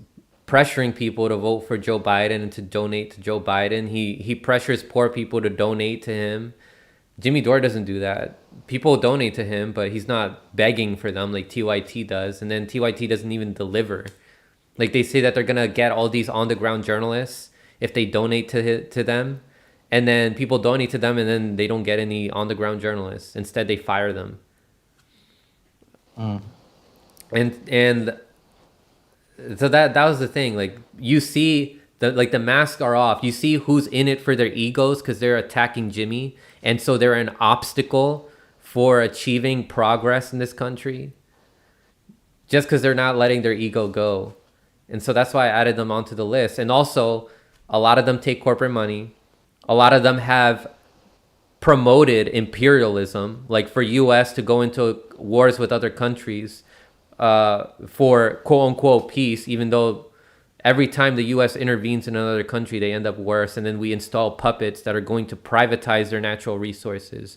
pressuring people to vote for Joe Biden and to donate to Joe Biden. He pressures poor people to donate to him. Jimmy Dore doesn't do that. People donate to him, but he's not begging for them like TYT does. And then TYT doesn't even deliver. Like they say that they're gonna get all these on the ground journalists if they donate to them, and then people donate to them, and then they don't get any on the ground journalists. Instead, they fire them. And so that was the thing. Like you see the masks are off. You see who's in it for their egos because they're attacking Jimmy, and so they're an obstacle for achieving progress in this country. Just because they're not letting their ego go. And so that's why I added them onto the list. And also, a lot of them take corporate money. A lot of them have promoted imperialism, like for U.S. to go into wars with other countries for quote-unquote peace, even though every time the U.S. intervenes in another country, they end up worse. And then we install puppets that are going to privatize their natural resources.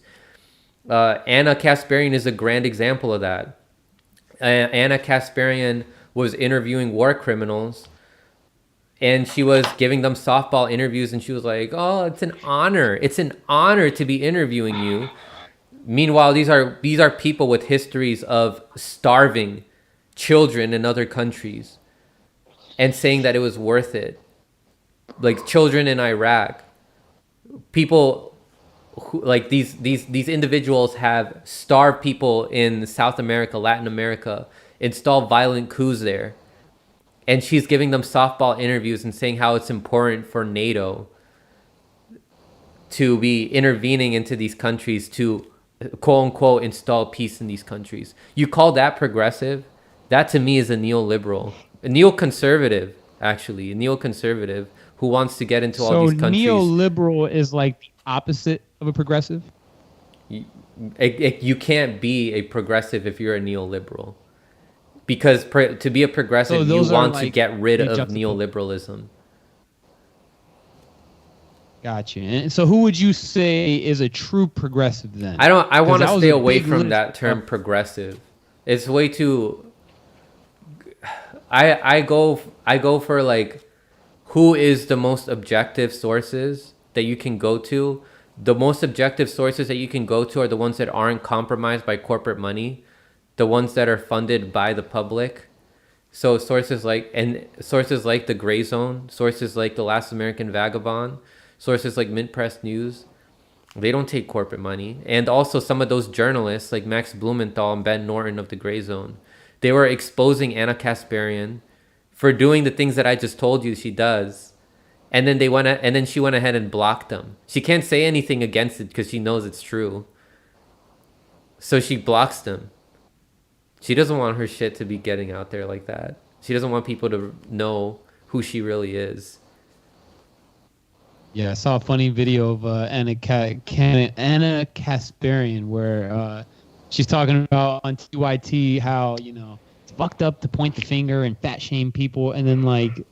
Anna Kasparian is a grand example of that. Anna Kasparian was interviewing war criminals, and she was giving them softball interviews, and she was like, oh, it's an honor to be interviewing you. Meanwhile, these are people with histories of starving children in other countries and saying that it was worth it. Like children in Iraq, people who, like these individuals have starved people in South America, Latin America, install violent coups there, and she's giving them softball interviews and saying how it's important for NATO to be intervening into these countries to quote unquote install peace in these countries. You call that progressive? That to me is a neoliberal, a neoconservative, actually, a neoconservative who wants to get into all these countries. So neoliberal is like the opposite of a progressive? You can't be a progressive if you're a neoliberal. Because to be a progressive, you want to get rid of neoliberalism. Gotcha. And so who would you say is a true progressive then? I want to stay away from that term progressive. It's way too... I go for like, who is the most objective sources that you can go to? The most objective sources that you can go to are the ones that aren't compromised by corporate money. The ones that are funded by the public. So sources like the Gray Zone, sources like the Last American Vagabond, sources like Mint Press News, they don't take corporate money. And also some of those journalists like Max Blumenthal and Ben Norton of the Gray Zone, they were exposing Anna Kasparian for doing the things that I just told you she does. And then she went ahead and blocked them. She can't say anything against it because she knows it's true. So she blocks them. She doesn't want her shit to be getting out there like that. She doesn't want people to know who she really is. Yeah, I saw a funny video of Anna Kasparian where she's talking about on TYT how, it's fucked up to point the finger and fat shame people, and then like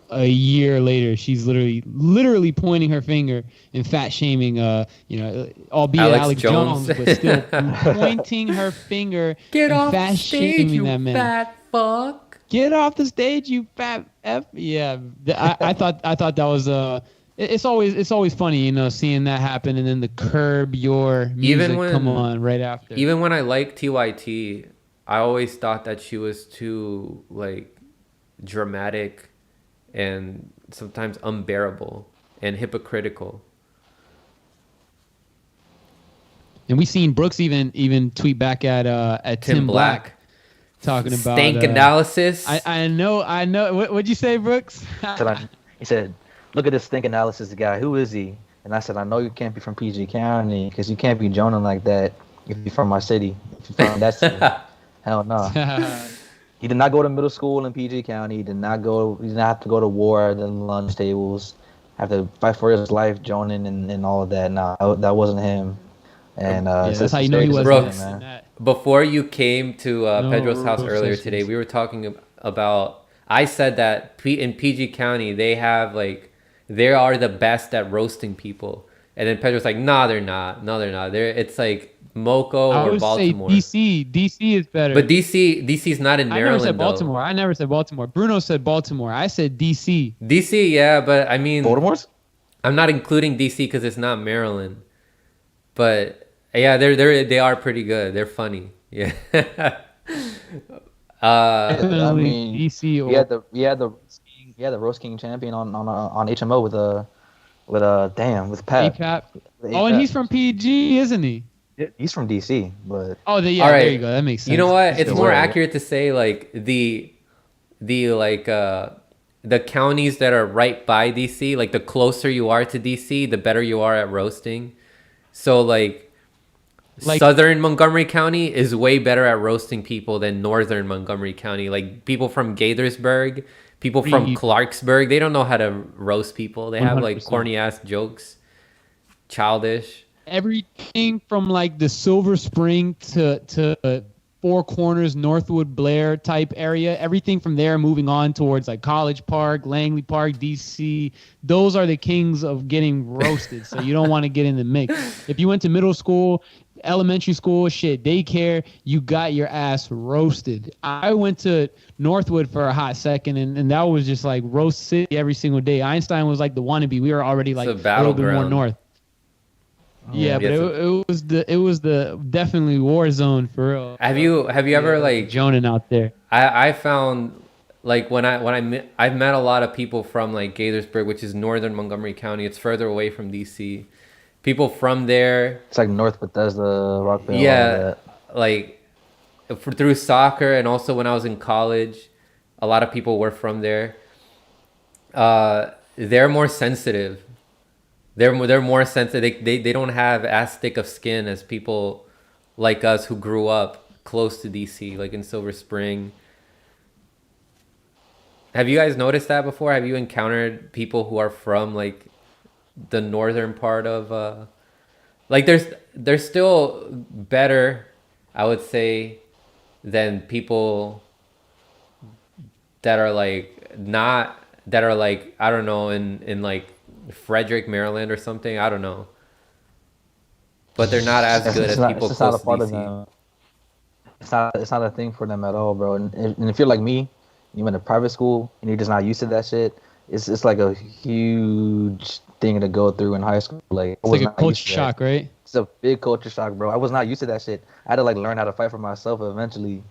a year later she's literally pointing her finger and fat shaming albeit Alex Jones but still pointing her finger get and off fat the stage, you that man. Fat fuck. Get off the stage, you fat F. Yeah, I thought that was it's always funny, seeing that happen, and then the Curb Your music come on right after. Even when I liked TYT, I always thought that she was too like dramatic and sometimes unbearable and hypocritical. And we seen Brooks even tweet back at Tim Black talking about stank analysis. I know. What'd you say, Brooks? He said, "Look at this stink analysis guy. Who is he?" And I said, "I know you can't be from PG County because you can't be joning like that if you're from my city. If you're from that city, hell no." He did not go to middle school in PG County. He did not have to go to war, the lunch tables. have to fight for his life, joining and all of that. Nah, that wasn't him. And that's how you know he wasn't Brooks, in that. before you came to No Pedro's house roast earlier sessions. today, we were talking about. I said that in PG County they have like they are the best at roasting people, and then Pedro's like, nah, they're not. No, they're not. It's like Moco I or would Baltimore. say DC is better. But DC's not in I Maryland. never said though. Baltimore. I never said Baltimore. Bruno said Baltimore. I said DC. DC, yeah, but I mean, Baltimore's? I'm not including DC because it's not Maryland. But yeah, they are pretty good. They're funny. Yeah. I mean, DC or he had the Roast King champion on HMO with Pat. APAP. With Oh, and APAP. he's from PG, isn't he? He's from DC, but Oh, yeah. All right. There you go. That makes sense. You know what? It's Yeah, more word. accurate to say like the counties that are right by DC, like the closer you are to DC, the better you are at roasting. So like Southern Montgomery County is way better at roasting people than Northern Montgomery County. Like people from Gaithersburg, people from Clarksburg, they don't know how to roast people. They have like 100%. corny ass jokes, childish. Everything from like the Silver Spring to Four Corners, Northwood, Blair type area, everything from there moving on towards like College Park, Langley Park, DC, those are the kings of getting roasted. So you don't want to get in the mix. If you went to middle school, elementary school, daycare, you got your ass roasted. I went to Northwood for a hot second, and that was just like roast city every single day. Einstein was like the wannabe. We were already like a little bit more north. Yeah, but it was the definitely war zone for real. Have you ever like Jonan out there? I found like I've met a lot of people from like Gaithersburg, which is northern Montgomery County. It's further away from DC. People from there. it's like North Bethesda, Rockville. all Yeah, that. like through soccer and also when I was in college, a lot of people were from there. They're more sensitive. They're more sensitive. They don't have as thick of skin as people like us who grew up close to DC, like in Silver Spring. Have you guys noticed that before? Have you encountered people who are from like the northern part of like there's still better, I would say, than people that are like not that are like, I don't know, in like Frederick, Maryland or something. I don't know. But they're not as good as people it's not close a part to of DC. them. It's not a thing for them at all, bro. And if you're like me, you went to private school and you're just not used to that shit. It's like a huge thing to go through in high school. Like It's like a culture shock, right? It's a big culture shock, bro. I was not used to that shit. I had to like learn how to fight for myself eventually.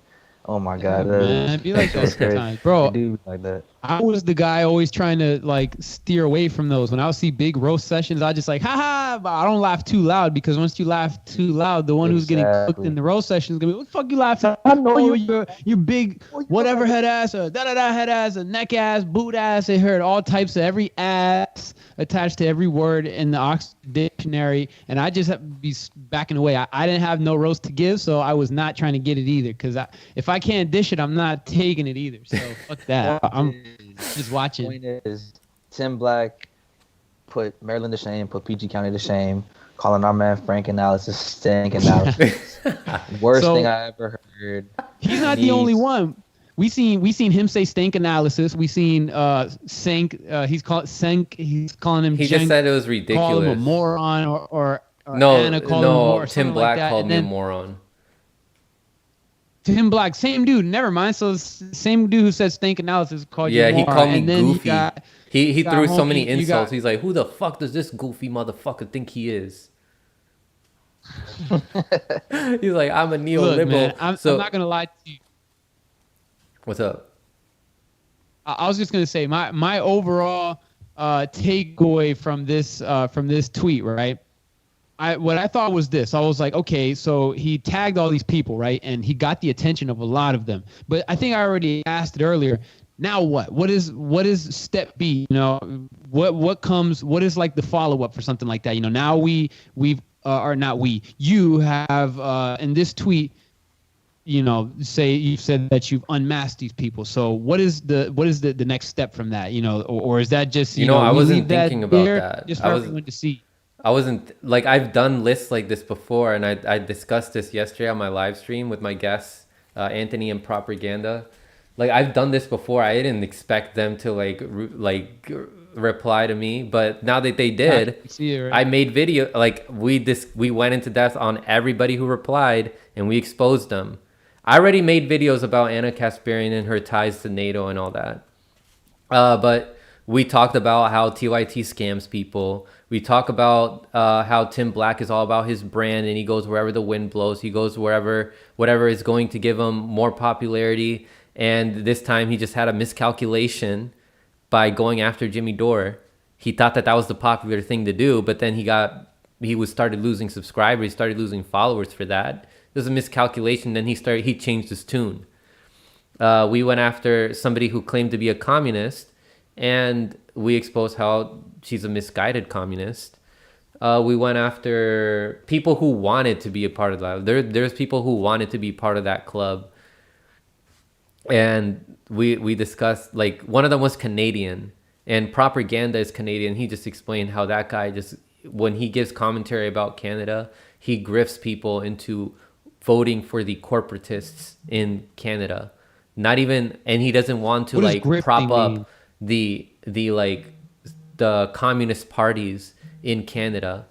Oh my god, Man, it'd be like that that's crazy. sometimes, bro. It do be like that. I was the guy always trying to like steer away from those. When I would see big roast sessions, I just like, haha, but I don't laugh too loud because once you laugh too loud, the one who's getting cooked Exactly. in the roast session is gonna be, what the fuck you laughing? I know you big whatever head ass or da da da head ass, a neck ass, boot ass. They heard all types of every ass attached to every word in the Oxford Dictionary, and I just have to be backing away. I didn't have no roast to give, so I was not trying to get it either. Because if I can't dish it, I'm not taking it either. So fuck that. I'm just watching. Point is, Tim Black put Maryland to shame, put PG County to shame, calling our man Frank analysis stank analysis. Worst So- thing I ever heard. He's not the only one. We seen him say stank analysis. We seen Sank. He's calling him. He just said it was call him a ridiculous. moron or No, Anna call him a moron, or Tim something Black like that. called And me a then moron. Tim Black, same dude. Never mind. So same dude who said stank analysis called you a Yeah, he moron. called me And then goofy. He got threw so homie- many you insults. got- He's like, who the fuck does this goofy motherfucker think he is? He's like, I'm a neoliberal. Look, man, I'm not gonna lie to you. What's up? I was just gonna say my overall takeaway from this tweet, right? What I thought was this. I was like, okay, so he tagged all these people, right? And he got the attention of a lot of them. But I think I already asked it earlier. Now what? What is step B? You know, what comes? What is like the follow up for something like that? You know, now you have in this tweet say you've said that you've unmasked these people. So what is the next step from that? Or is that just I we wasn't leave that thinking about there that. just for everyone to see? I wasn't like, I've done lists like this before, and I discussed this yesterday on my live stream with my guests, Anthony and Propaganda. Like, I've done this before. I didn't expect them to reply to me, but now that they did, I made video. Like, we went into depth on everybody who replied, and we exposed them. I already made videos about Anna Kasparian and her ties to NATO and all that. But we talked about how TYT scams people. We talk about how Tim Black is all about his brand, and he goes wherever the wind blows. He goes whatever is going to give him more popularity. And this time he just had a miscalculation by going after Jimmy Dore. He thought that was the popular thing to do, but then he started losing subscribers. He started losing followers for that. It was a miscalculation. Then he changed his tune. We went after somebody who claimed to be a communist, and we exposed how she's a misguided communist. We went after people who wanted to be a part of that. There's people who wanted to be part of that club. And we discussed, like, one of them was Canadian, and Propaganda is Canadian. He just explained how that guy when he gives commentary about Canada, he grifts people into voting for the corporatists in Canada. And he doesn't want to prop up the communist parties in Canada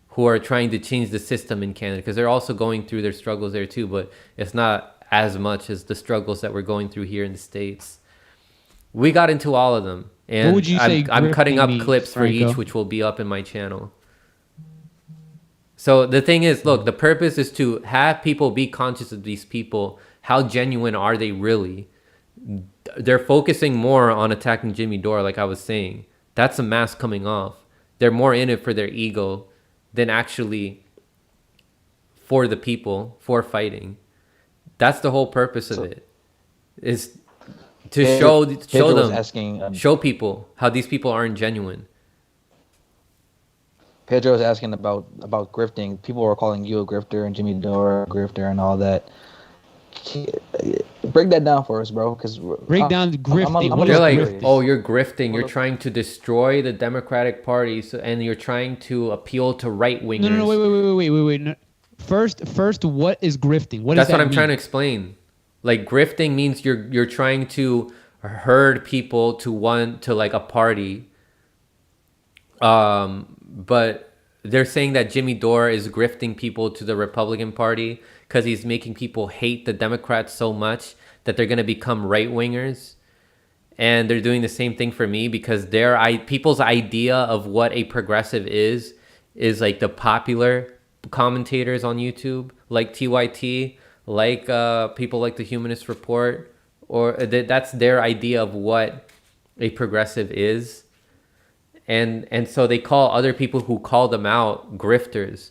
who are trying to change the system in Canada, because they're also going through their struggles there too, but it's not as much as the struggles that we're going through here in the States. We got into all of them, and what would you say I'm cutting up means, clips Franco? for each, which will be up in my channel. So the thing is, look, the purpose is to have people be conscious of these people. How genuine are they really? They're focusing more on attacking Jimmy Dore, like I was saying. That's a mask coming off. They're more in it for their ego than actually for the people, for fighting. That's the whole purpose of it, is to show them, show people how these people aren't genuine. Pedro was asking about grifting. People were calling you a grifter and Jimmy Dore a grifter and all that. Break that down for us, bro. Break down grifting. They're like, oh, you're grifting. You're trying to destroy the Democratic Party, and you're trying to appeal to right wingers. No, wait. No. First, what is grifting? That's what I'm trying to explain. Like, grifting means you're trying to herd people to like a party. But they're saying that Jimmy Dore is grifting people to the Republican Party because he's making people hate the Democrats so much that they're going to become right-wingers. And they're doing the same thing for me, because people's idea of what a progressive is like the popular commentators on YouTube, like TYT, like people like the Humanist Report, or that's their idea of what a progressive is. And so they call other people who call them out grifters.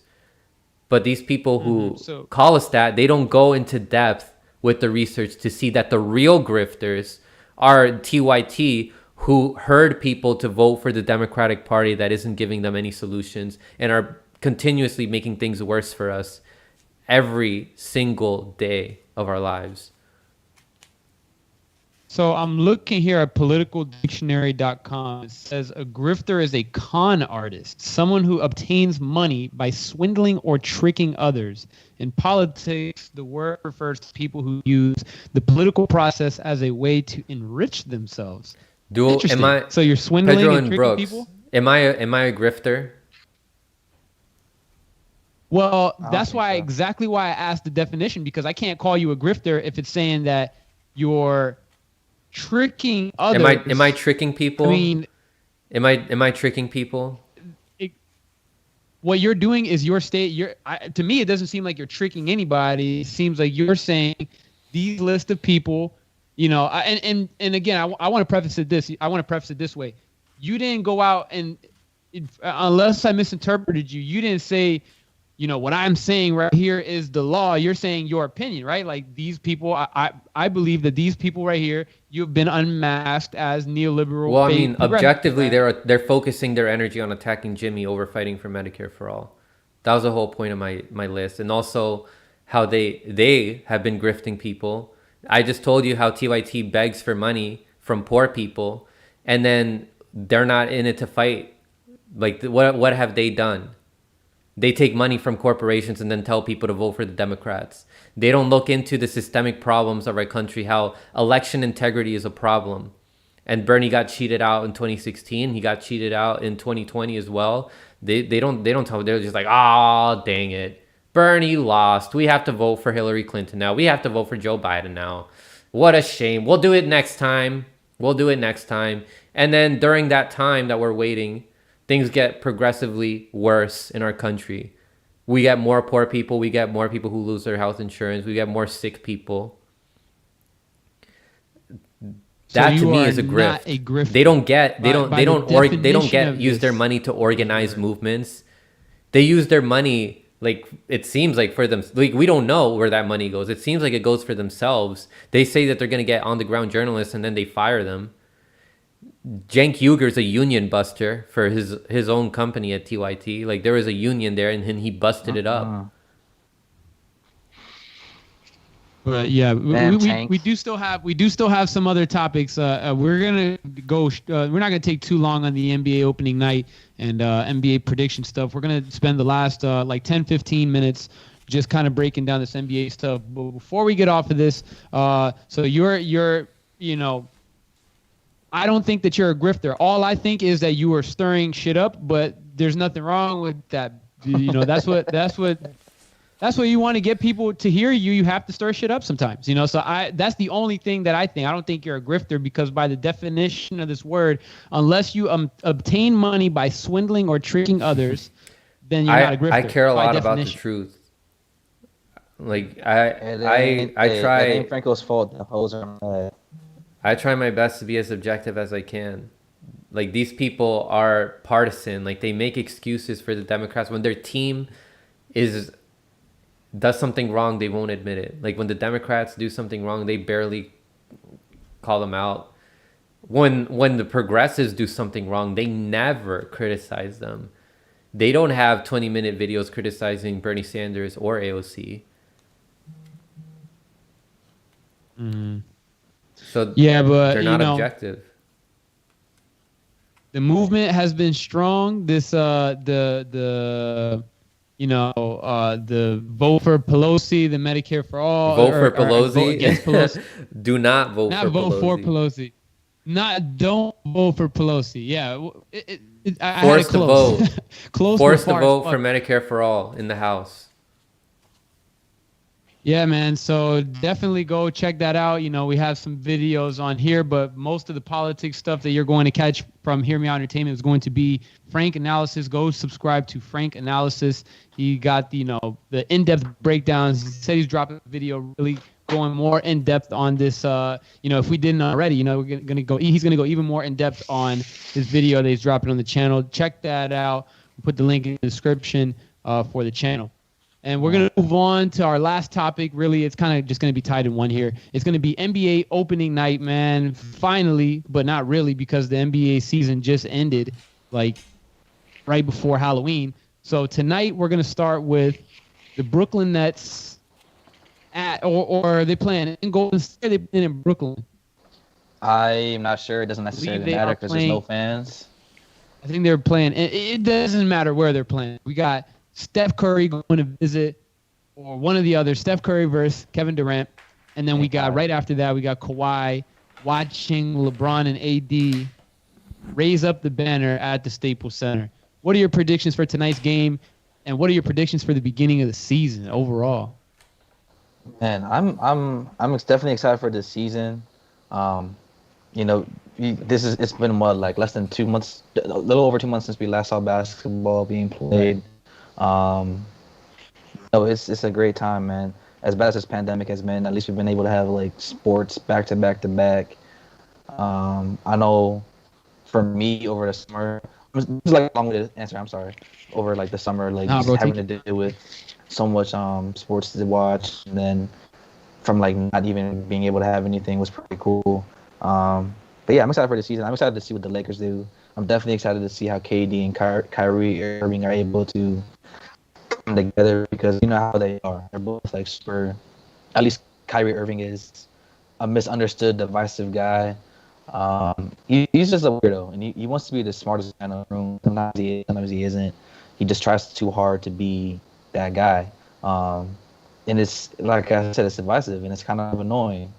But these people who call us that, they don't go into depth with the research to see that the real grifters are TYT, who herd people to vote for the Democratic Party that isn't giving them any solutions and are continuously making things worse for us every single day of our lives. So I'm looking here at politicaldictionary.com. It says a grifter is a con artist, someone who obtains money by swindling or tricking others. In politics, the word refers to people who use the political process as a way to enrich themselves. So you're swindling Pedro and tricking Brooks, people? Am I a grifter? Well, that's exactly why I asked the definition, because I can't call you a grifter if it's saying that you're tricking others. Am I tricking people? I mean, am I tricking people? What you're doing is to me, it doesn't seem like you're tricking anybody. It seems like you're saying these list of people, and again, I want to preface it this way. You didn't go out and, unless I misinterpreted you, you didn't say, what I'm saying right here is the law. You're saying your opinion, right? Like, these people, I believe that these people right here, you've been unmasked as neoliberal. Well, I mean, objectively, they're focusing their energy on attacking Jimmy over fighting for Medicare for all. That was the whole point of my list. And also how they have been grifting people. I just told you how TYT begs for money from poor people, and then they're not in it to fight. Like, what have they done? They take money from corporations and then tell people to vote for the Democrats. They don't look into the systemic problems of our country, how election integrity is a problem. And Bernie got cheated out in 2016. He got cheated out in 2020 as well. They don't tell. They're just like, oh, dang it, Bernie lost. We have to vote for Hillary Clinton now. We have to vote for Joe Biden now. What a shame. We'll do it next time. We'll do it next time. And then during that time that we're waiting, things get progressively worse in our country. We get more poor people. We get more people who lose their health insurance. We get more sick people. That to me is a grift. They don't use their money to organize movements. They use their money, like, it seems like, for them. Like, we don't know where that money goes. It seems like it goes for themselves. They say that they're going to get on the ground journalists and then they fire them. Cenk Uyghur's a union buster for his own company at TYT. Like, there was a union there and he busted it up. But yeah, we do still have some other topics. We're gonna go. We're not gonna take too long on the NBA opening night and NBA prediction stuff. We're gonna spend the last like 10-15 minutes just kind of breaking down this NBA stuff. But before we get off of this, so you're I don't think that you're a grifter. All I think is that you are stirring shit up. But there's nothing wrong with that. That's what you want to get people to hear you. You have to stir shit up sometimes, So that's the only thing that I think. I don't think you're a grifter because by the definition of this word, unless you obtain money by swindling or tricking others, then you're not a grifter. I care a lot about the truth. Like I try. It ain't Franco's fault. The hoes are. I try my best to be as objective as I can. Like, these people are partisan. Like, they make excuses for the Democrats when their team does something wrong. They won't admit it. Like, when the Democrats do something wrong, they barely call them out. When the progressives do something wrong, they never criticize them. They don't have 20-minute videos criticizing Bernie Sanders or AOC. Mm-hmm. So yeah, but they're not objective. The movement has been strong. This the vote for Pelosi, the Medicare for all. Vote for Pelosi. Vote against Pelosi. Do not vote not for vote Pelosi. For Pelosi. Don't vote for Pelosi. Yeah, Force to vote. Force to vote for fuck. Medicare for all in the House. Yeah, man. So definitely go check that out. We have some videos on here, but most of the politics stuff that you're going to catch from Hear Me Out Entertainment is going to be Frank Analysis. Go subscribe to Frank Analysis. He got the in-depth breakdowns. He said he's dropping a video really going more in depth on this. If we didn't already, we're gonna go. He's gonna go even more in depth on his video that he's dropping on the channel. Check that out. We'll put the link in the description for the channel. And we're going to move on to our last topic. Really, it's kind of just going to be tied in one here. It's going to be NBA opening night, man. Finally, but not really because the NBA season just ended, like, right before Halloween. So tonight we're going to start with the Brooklyn Nets or are they playing in Golden State? Are they playing in Brooklyn? I'm not sure. It doesn't necessarily matter because there's no fans. I think they're playing. It doesn't matter where they're playing. We got Steph Curry going to visit, or one of the other, Steph Curry versus Kevin Durant. And then we got, right after that, we got Kawhi watching LeBron and AD raise up the banner at the Staples Center. What are your predictions for tonight's game? And what are your predictions for the beginning of the season overall? Man, I'm definitely excited for this season. It's been like less than 2 months, a little over 2 months since we last saw basketball being played. It's a great time, man. As bad as this pandemic has been, at least we've been able to have like sports back to back to back. I know for me over the summer, this is like a long-winded answer. I'm sorry. Over like the summer, like having to deal with so much sports to watch, and then from like not even being able to have anything was pretty cool. But yeah, I'm excited for the season. I'm excited to see what the Lakers do. I'm definitely excited to see how KD and Kyrie Irving are able to come together because you know how they are. They're both like super. At least Kyrie Irving is a misunderstood, divisive guy. He's just a weirdo, and he wants to be the smartest guy in the room. Sometimes he is, sometimes he isn't. He just tries too hard to be that guy. And it's like I said, it's divisive and it's kind of annoying.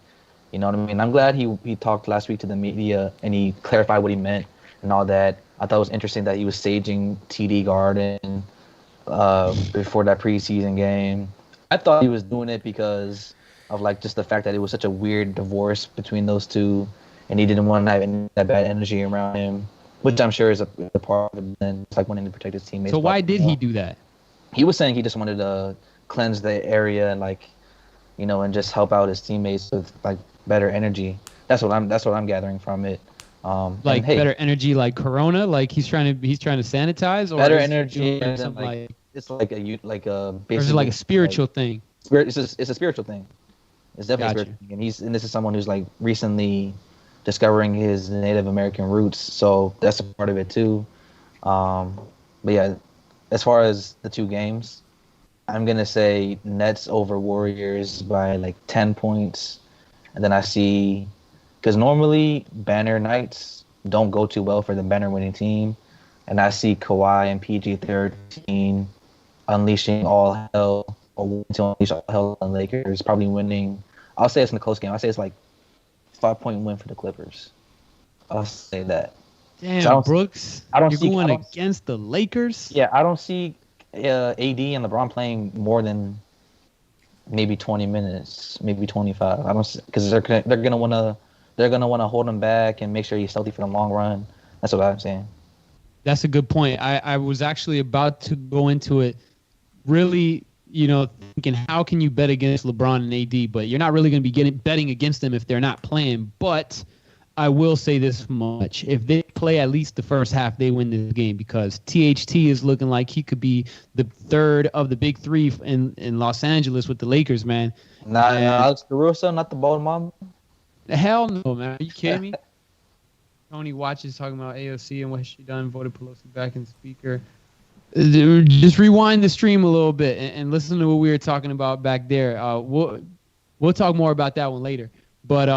You know what I mean? I'm glad he talked last week to the media and he clarified what he meant and all that. I thought it was interesting that he was staging TD Garden before that preseason game. I thought he was doing it because of like just the fact that it was such a weird divorce between those two, and he didn't want to have any that bad energy around him, which I'm sure is a part of it. And it's like wanting to protect his teammates. So why did he do that? He was saying he just wanted to cleanse the area and like, you know, and just help out his teammates with like better energy. That's what I'm gathering from it. Like better energy, like Corona, like he's trying to sanitize, or better energy. Like, it's like a or is it like a spiritual thing? It's a spiritual thing. It's definitely Gotcha. a spiritual thing. And this is someone who's like recently discovering his Native American roots, so that's a part of it too. But yeah, as far as the two games, I'm gonna say Nets over Warriors by like 10 points, and then I see, because normally banner nights don't go too well for the banner winning team, and I see Kawhi and PG-13 unleashing all hell, or to unleash all hell on the Lakers, probably winning. I'll say it's in a close game. I'll say it's like 5-point win for the Clippers. I'll say that. Damn, Brooks, you're going against the Lakers? Yeah, I don't see AD and LeBron playing more than maybe 20 minutes, maybe 25. I don't, because they're gonna wanna hold him back and make sure he's healthy for the long run. That's what I'm saying. That's a good point. I was actually about to go into it, really, you know, thinking how can you bet against LeBron and AD, but you're not really going to be betting against them if they're not playing. But I will say this much: if they play at least the first half, they win this game, because THT is looking like he could be the third of the big three in Los Angeles with the Lakers, man. Not Alex Caruso, not the bald mom. Hell no, man. Are you kidding me? Tony watches talking about AOC and what she done, voted Pelosi back in speaker. Just rewind the stream a little bit and listen to what we were talking about back there. We'll talk more about that one later. But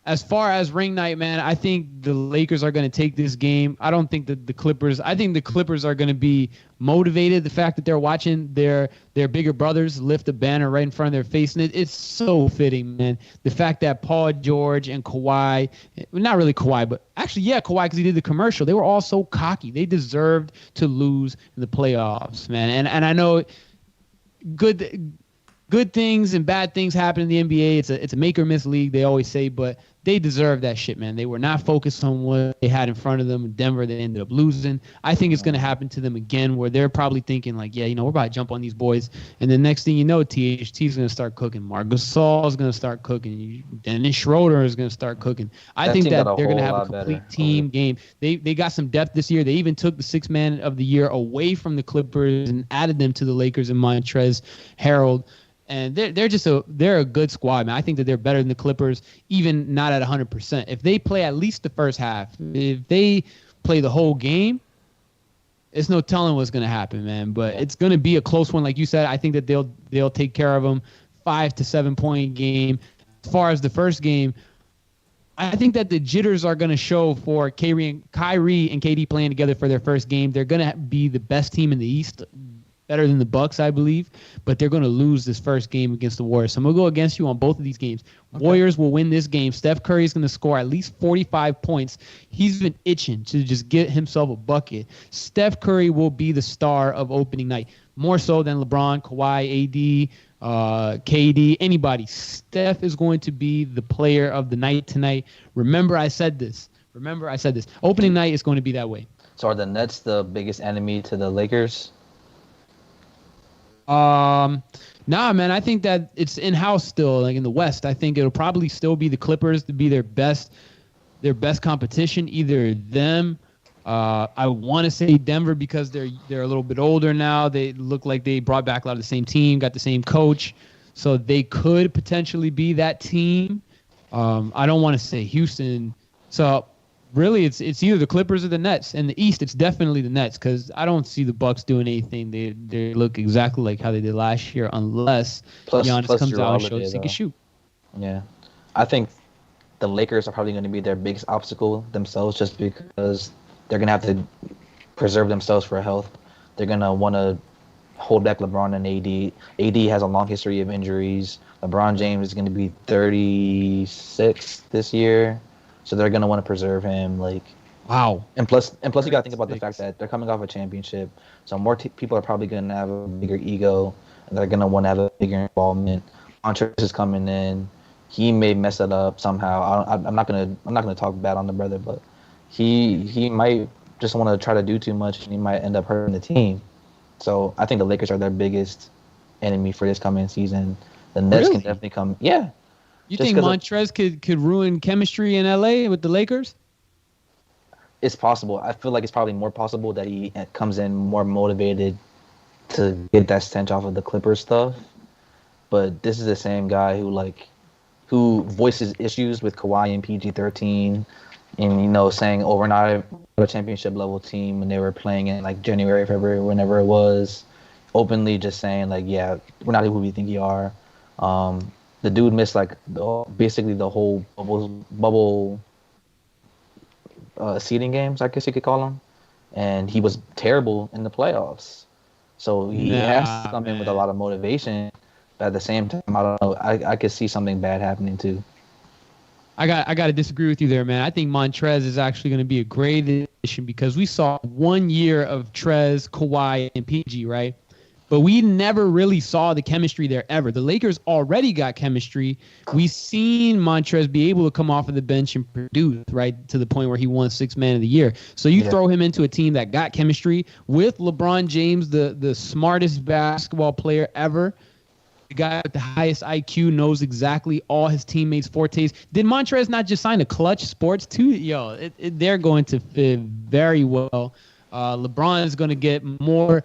as far as ring night, man, I think the Lakers are going to take this game. I don't think that the Clippers. I think the Clippers are going to be motivated. The fact that they're watching their bigger brothers lift a banner right in front of their face, and it's so fitting, man. The fact that Paul George and Kawhi, not really Kawhi, but actually, yeah, Kawhi, because he did the commercial. They were all so cocky. They deserved to lose in the playoffs, man. And I know good things and bad things happen in the NBA. It's a make or miss league, they always say, but they deserve that shit, man. They were not focused on what they had in front of them in Denver. They ended up losing. I think it's going to happen to them again, where they're probably thinking like, yeah, you know, we're about to jump on these boys. And the next thing you know, THT is going to start cooking. Marc Gasol is going to start cooking. Dennis Schroeder is going to start cooking. I think that they're going to have a complete team game. They got some depth this year. They even took the sixth man of the year away from the Clippers and added them to the Lakers and Montrezl Harrell. And they're a good squad, man. I think that they're better than the Clippers, even not at 100%. If they play at least the first half, if they play the whole game, it's no telling what's going to happen, man. But it's going to be a close one, like you said. I think that they'll take care of them. 5 to 7 point game. As far as the first game, I think that the jitters are going to show for Kyrie and KD playing together for their first game. They're going to be the best team in the East, better than the Bucks, I believe, but they're going to lose this first game against the Warriors. So I'm going to go against you on both of these games. Okay. Warriors will win this game. Steph Curry is going to score at least 45 points. He's been itching to just get himself a bucket. Steph Curry will be the star of opening night, more so than LeBron, Kawhi, AD, KD, anybody. Steph is going to be the player of the night tonight. Remember I said this. Opening night is going to be that way. So are the Nets the biggest enemy to the Lakers? Nah, man. I think that it's in-house still, like in the West. I think it'll probably still be the Clippers to be their best competition. Either them. I want to say Denver because they're a little bit older now. They look like they brought back a lot of the same team, got the same coach, so they could potentially be that team. I don't want to say Houston. So really, it's either the Clippers or the Nets. In the East, it's definitely the Nets because I don't see the Bucks doing anything. They look exactly like how they did last year, unless Giannis comes out and shows he can shoot. Yeah, I think the Lakers are probably going to be their biggest obstacle themselves, just because they're going to have to preserve themselves for health. They're going to want to hold back LeBron and AD. AD has a long history of injuries. LeBron James is going to be 36 this year, so they're going to want to preserve him. Wow. And plus, you got to think about the fact that they're coming off a championship, so more people are probably going to have a bigger ego, and they're going to want to have a bigger involvement. Montrezl is coming in. He may mess it up somehow. I'm not gonna talk bad on the brother, but he might just want to try to do too much, and he might end up hurting the team. So I think the Lakers are their biggest enemy for this coming season. The Nets can definitely come. Yeah. You think Montrezl could ruin chemistry in LA with the Lakers? It's possible. I feel like it's probably more possible that he comes in more motivated to get that stench off of the Clippers stuff. But this is the same guy who voices issues with Kawhi and PG-13, and saying overnight a championship level team when they were playing in January, February, whenever it was, openly just saying yeah, we're not who we think you are. The dude missed basically the whole bubble seeding games, I guess you could call them, and he was terrible in the playoffs. So he has to come in with a lot of motivation. But at the same time, I don't know. I could see something bad happening too. I got to disagree with you there, man. I think Montrezl is actually going to be a great addition because we saw 1 year of Trez, Kawhi, and PG, right? But we never really saw the chemistry there ever. The Lakers already got chemistry. We seen Montrezl be able to come off of the bench and produce, right, to the point where he won Sixth Man of the Year. So you throw him into a team that got chemistry with LeBron James, the smartest basketball player ever. The guy with the highest IQ knows exactly all his teammates' fortes. Did Montrezl not just sign a Clutch Sports too? They're going to fit very well. LeBron is going to get more.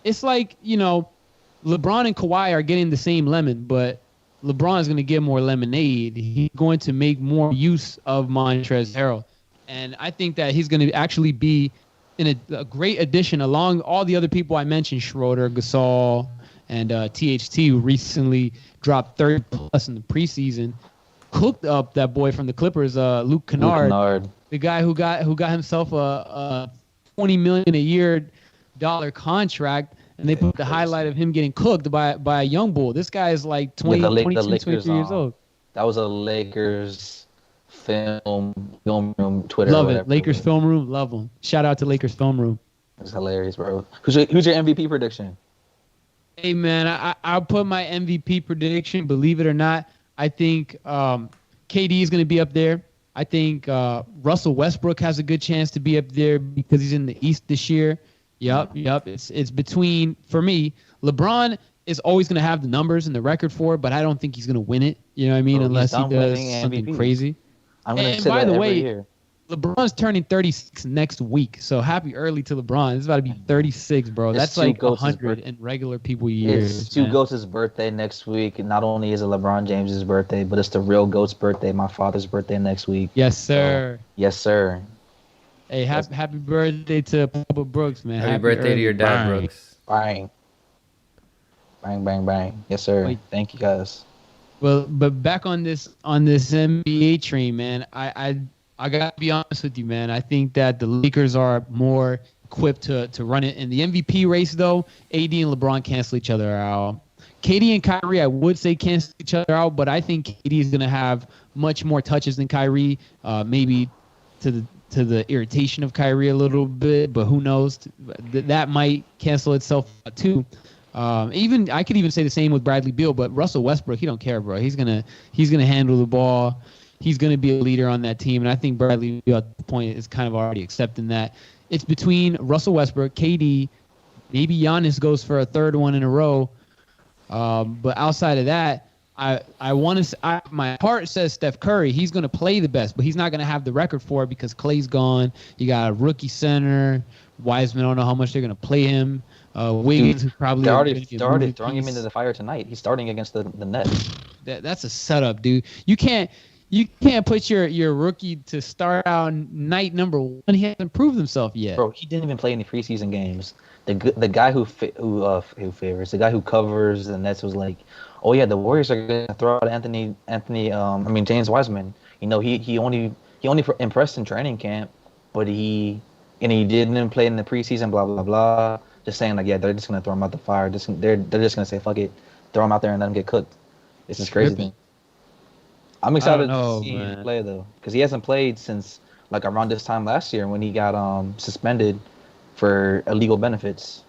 It's like, LeBron and Kawhi are getting the same lemon, but LeBron is going to get more lemonade. He's going to make more use of Montrezl Harrell. And I think that he's going to actually be in a great addition along all the other people I mentioned, Schroeder, Gasol, and THT, who recently dropped 30+ in the preseason, cooked up that boy from the Clippers, Luke Kennard, the guy who got himself a $20 million a year contract, and they put the highlight of him getting cooked by a young bull. This guy is like 23 years old. That was a Lakers film room Twitter. Love it. Lakers film room, love them. Shout out to Lakers film room. It's hilarious, bro. Who's your MVP prediction? Hey, man, I'll put my MVP prediction. Believe it or not, I think KD is going to be up there. I think Russell Westbrook has a good chance to be up there because he's in the East this year. Yep. It's between, for me, LeBron is always going to have the numbers and the record for it, but I don't think he's going to win it. You know what I mean? Unless he does something MVP. Crazy. I'm going to say that every year. LeBron's turning 36 next week, so happy early to LeBron. It's about to be 36, bro. That's like 100 in regular people years. It's Stu Goats' birthday next week. And not only is it LeBron James' birthday, but it's the real Goats' birthday, my father's birthday next week. Yes, sir. Yes, sir. Hey, happy birthday to Papa Brooks, man. Happy birthday to your dad, Brooks. Bang. Bang, bang, bang. Yes, sir. Wait. Thank you, guys. Well, but back on this NBA train, man, I gotta be honest with you, man. I think that the Lakers are more equipped to run it. In the MVP race, though, AD and LeBron cancel each other out. KD and Kyrie, I would say cancel each other out, but I think KD is gonna have much more touches than Kyrie. Maybe to the irritation of Kyrie a little bit, but who knows? That might cancel itself out too. Even I could even say the same with Bradley Beal, but Russell Westbrook, he don't care, bro. He's gonna handle the ball. He's going to be a leader on that team, and I think Bradley Beal at the point is kind of already accepting that. It's between Russell Westbrook, KD, maybe Giannis goes for a third one in a row. But outside of that, my heart says Steph Curry. He's going to play the best, but he's not going to have the record for it because Klay's gone. You got a rookie center. Wiseman, I don't know how much they're going to play him. Wiggins is probably they're already throwing him into the fire tonight. He's starting against the Nets. That's a setup, dude. You can't You can't put your rookie to start out night number 1. He hasn't proved himself yet. Bro, he didn't even play any preseason games. The guy who favors, the guy who covers the Nets was like, oh yeah, the Warriors are gonna throw out James Wiseman. You know, he only impressed in training camp, but he didn't play in the preseason. Blah blah blah. Just saying like, yeah, they're just gonna throw him out the fire. They're just gonna say fuck it, throw him out there and let him get cooked. This is crazy. Tripping. I'm excited to see him play though, because he hasn't played since like around this time last year when he got suspended for illegal benefits.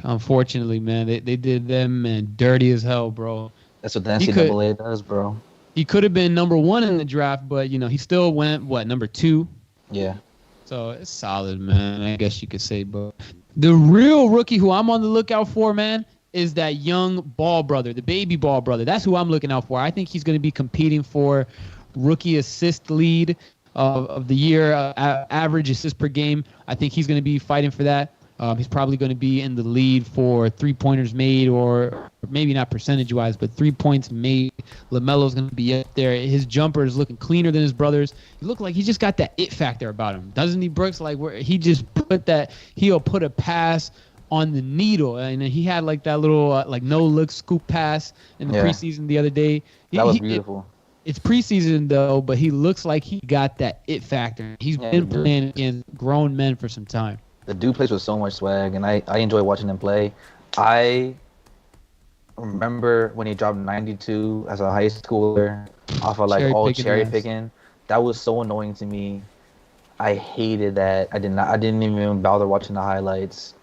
Unfortunately, man, they did them, man, dirty as hell, bro. That's what the NCAA does, bro. He could have been number 1 in the draft, but you know he still went number 2. Yeah. So it's solid, man. I guess you could say, but the real rookie who I'm on the lookout for, man, is that young Ball brother, the baby Ball brother. That's who I'm looking out for. I think he's going to be competing for rookie assist lead of the year, average assist per game. I think he's going to be fighting for that. He's probably going to be in the lead for 3-pointers made, or maybe not percentage-wise, but 3 points made. LaMelo's going to be up there. His jumper is looking cleaner than his brother's. He looked like he just got that it factor about him, doesn't he, Brooks? Like where he just he'll put a pass on the needle, and he had like that little like no-look scoop pass in the preseason the other day. That was beautiful. It's preseason though, but he looks like he got that it factor. He's been playing against grown men for some time. The dude plays with so much swag, and I enjoy watching him play. I remember when he dropped 92 as a high schooler off of like cherry picking. That was so annoying to me. I hated that. I didn't even bother watching the highlights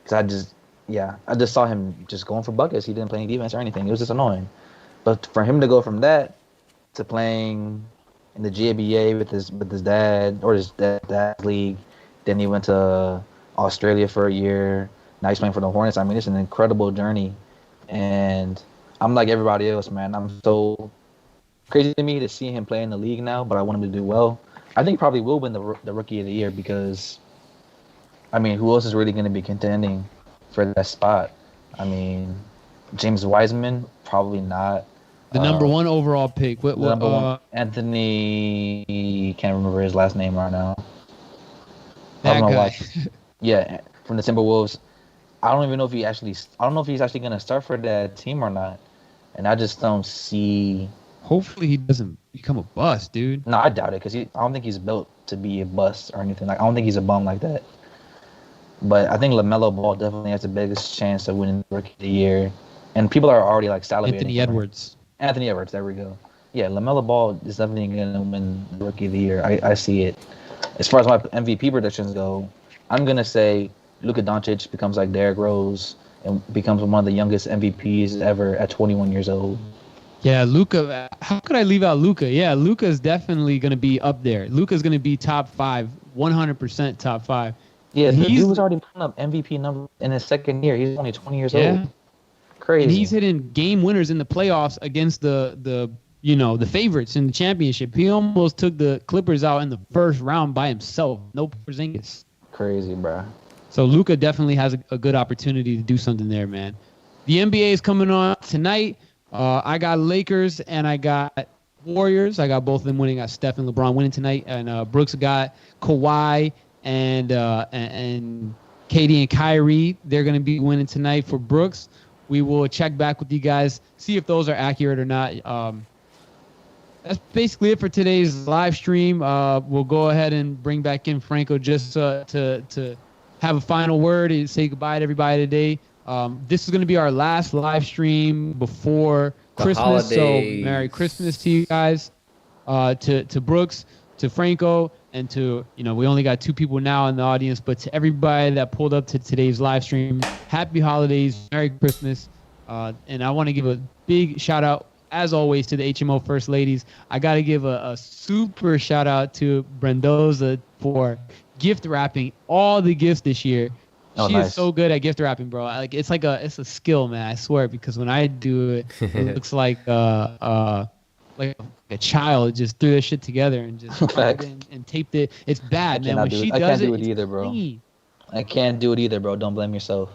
because I just saw him just going for buckets. He didn't play any defense or anything. It was just annoying. But for him to go from that to playing in the GABA with his dad or his dad's league. Then he went to Australia for a year. Now he's playing for the Hornets. I mean, it's an incredible journey. And I'm like everybody else, man. I'm so crazy to me to see him play in the league now, but I want him to do well. I think he probably will win the Rookie of the Year because, I mean, who else is really going to be contending for that spot? I mean, James Wiseman, probably not. The number 1 overall pick. Number 1, Anthony, can't remember his last name right now. That guy. Yeah, from the Timberwolves. I don't even know if he's actually gonna start for that team or not. And I just don't see. Hopefully he doesn't become a bust, dude. No, I doubt it because I don't think he's built to be a bust or anything. Like I don't think he's a bum like that. But I think LaMelo Ball definitely has the biggest chance of winning Rookie of the Year, and people are already like salivating. Anthony Edwards. There we go. Yeah, LaMelo Ball is definitely gonna win Rookie of the Year. I see it. As far as my MVP predictions go, I'm going to say Luka Doncic becomes like Derrick Rose and becomes one of the youngest MVPs ever at 21 years old. Yeah, Luka. How could I leave out Luka? Yeah, Luka is definitely going to be up there. Luka's going to be top 5, 100% top 5. Yeah, he was already putting up MVP numbers in his second year. He's only 20 years old. Crazy. And he's hitting game winners in the playoffs against the favorites in the championship. He almost took the Clippers out in the first round by himself. No Porzingis. Crazy, bro. So Luka definitely has a good opportunity to do something there, man. The NBA is coming on tonight. I got Lakers and I got Warriors. I got both of them winning. I got Steph and LeBron winning tonight. And Brooks got Kawhi and KD and Kyrie. They're going to be winning tonight for Brooks. We will check back with you guys, see if those are accurate or not. That's basically it for today's live stream. We'll go ahead and bring back in Franco just to have a final word and say goodbye to everybody today. This is going to be our last live stream before Christmas. So Merry Christmas to you guys, to Brooks, to Franco, and to, we only got 2 people now in the audience, but to everybody that pulled up to today's live stream, happy holidays, Merry Christmas. And I want to give a big shout out, as always, to the HMO First Ladies. I got to give a super shout out to Brendoza for gift wrapping all the gifts this year. She is so good at gift wrapping, bro. Like it's a skill, man. I swear, because when I do it, it looks like a child just threw their shit together and just and taped it. It's bad, man. When she does it, I can't do it either, bro. I can't do it either, bro. Don't blame yourself.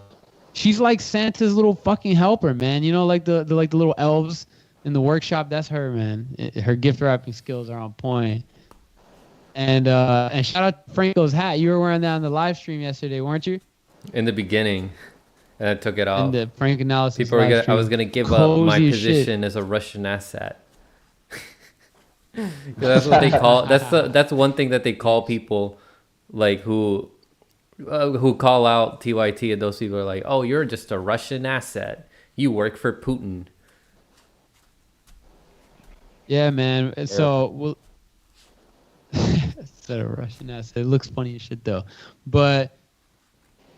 She's like Santa's little fucking helper, man. Like the little elves in the workshop, that's her, man. Her gift wrapping skills are on point. And shout out to Franco's hat. You were wearing that on the live stream yesterday, weren't you? In the beginning, and I took it off. In the Frank analysis. People were gonna. I was gonna give up my position as a Russian asset. That's what they call. That's one thing that they call people, like who call out TYT, and those people are like, "Oh, you're just a Russian asset. You work for Putin." Yeah, man. So we'll. Instead of Russian asset, it looks funny as shit though. But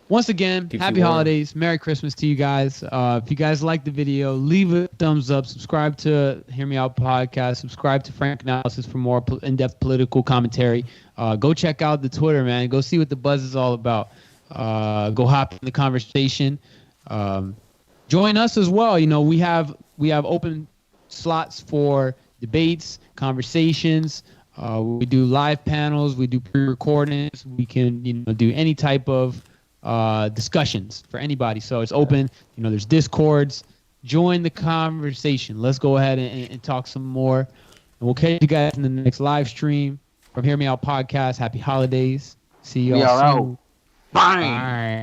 once again, happy holidays, Merry Christmas to you guys. If you guys like the video, leave a thumbs up, subscribe to Hear Me Out Podcast, subscribe to Frank Analysis for more in-depth political commentary. Go check out the Twitter, man. Go see what the buzz is all about. Go hop in the conversation. Join us as well. You know, we have open slots for debates, conversations. We do live panels. We do pre-recordings. We can, do any type of discussions for anybody. So it's open. There's Discords. Join the conversation. Let's go ahead and talk some more. And we'll catch you guys in the next live stream from Hear Me Out Podcast. Happy holidays. See you all soon. Bye. Bye.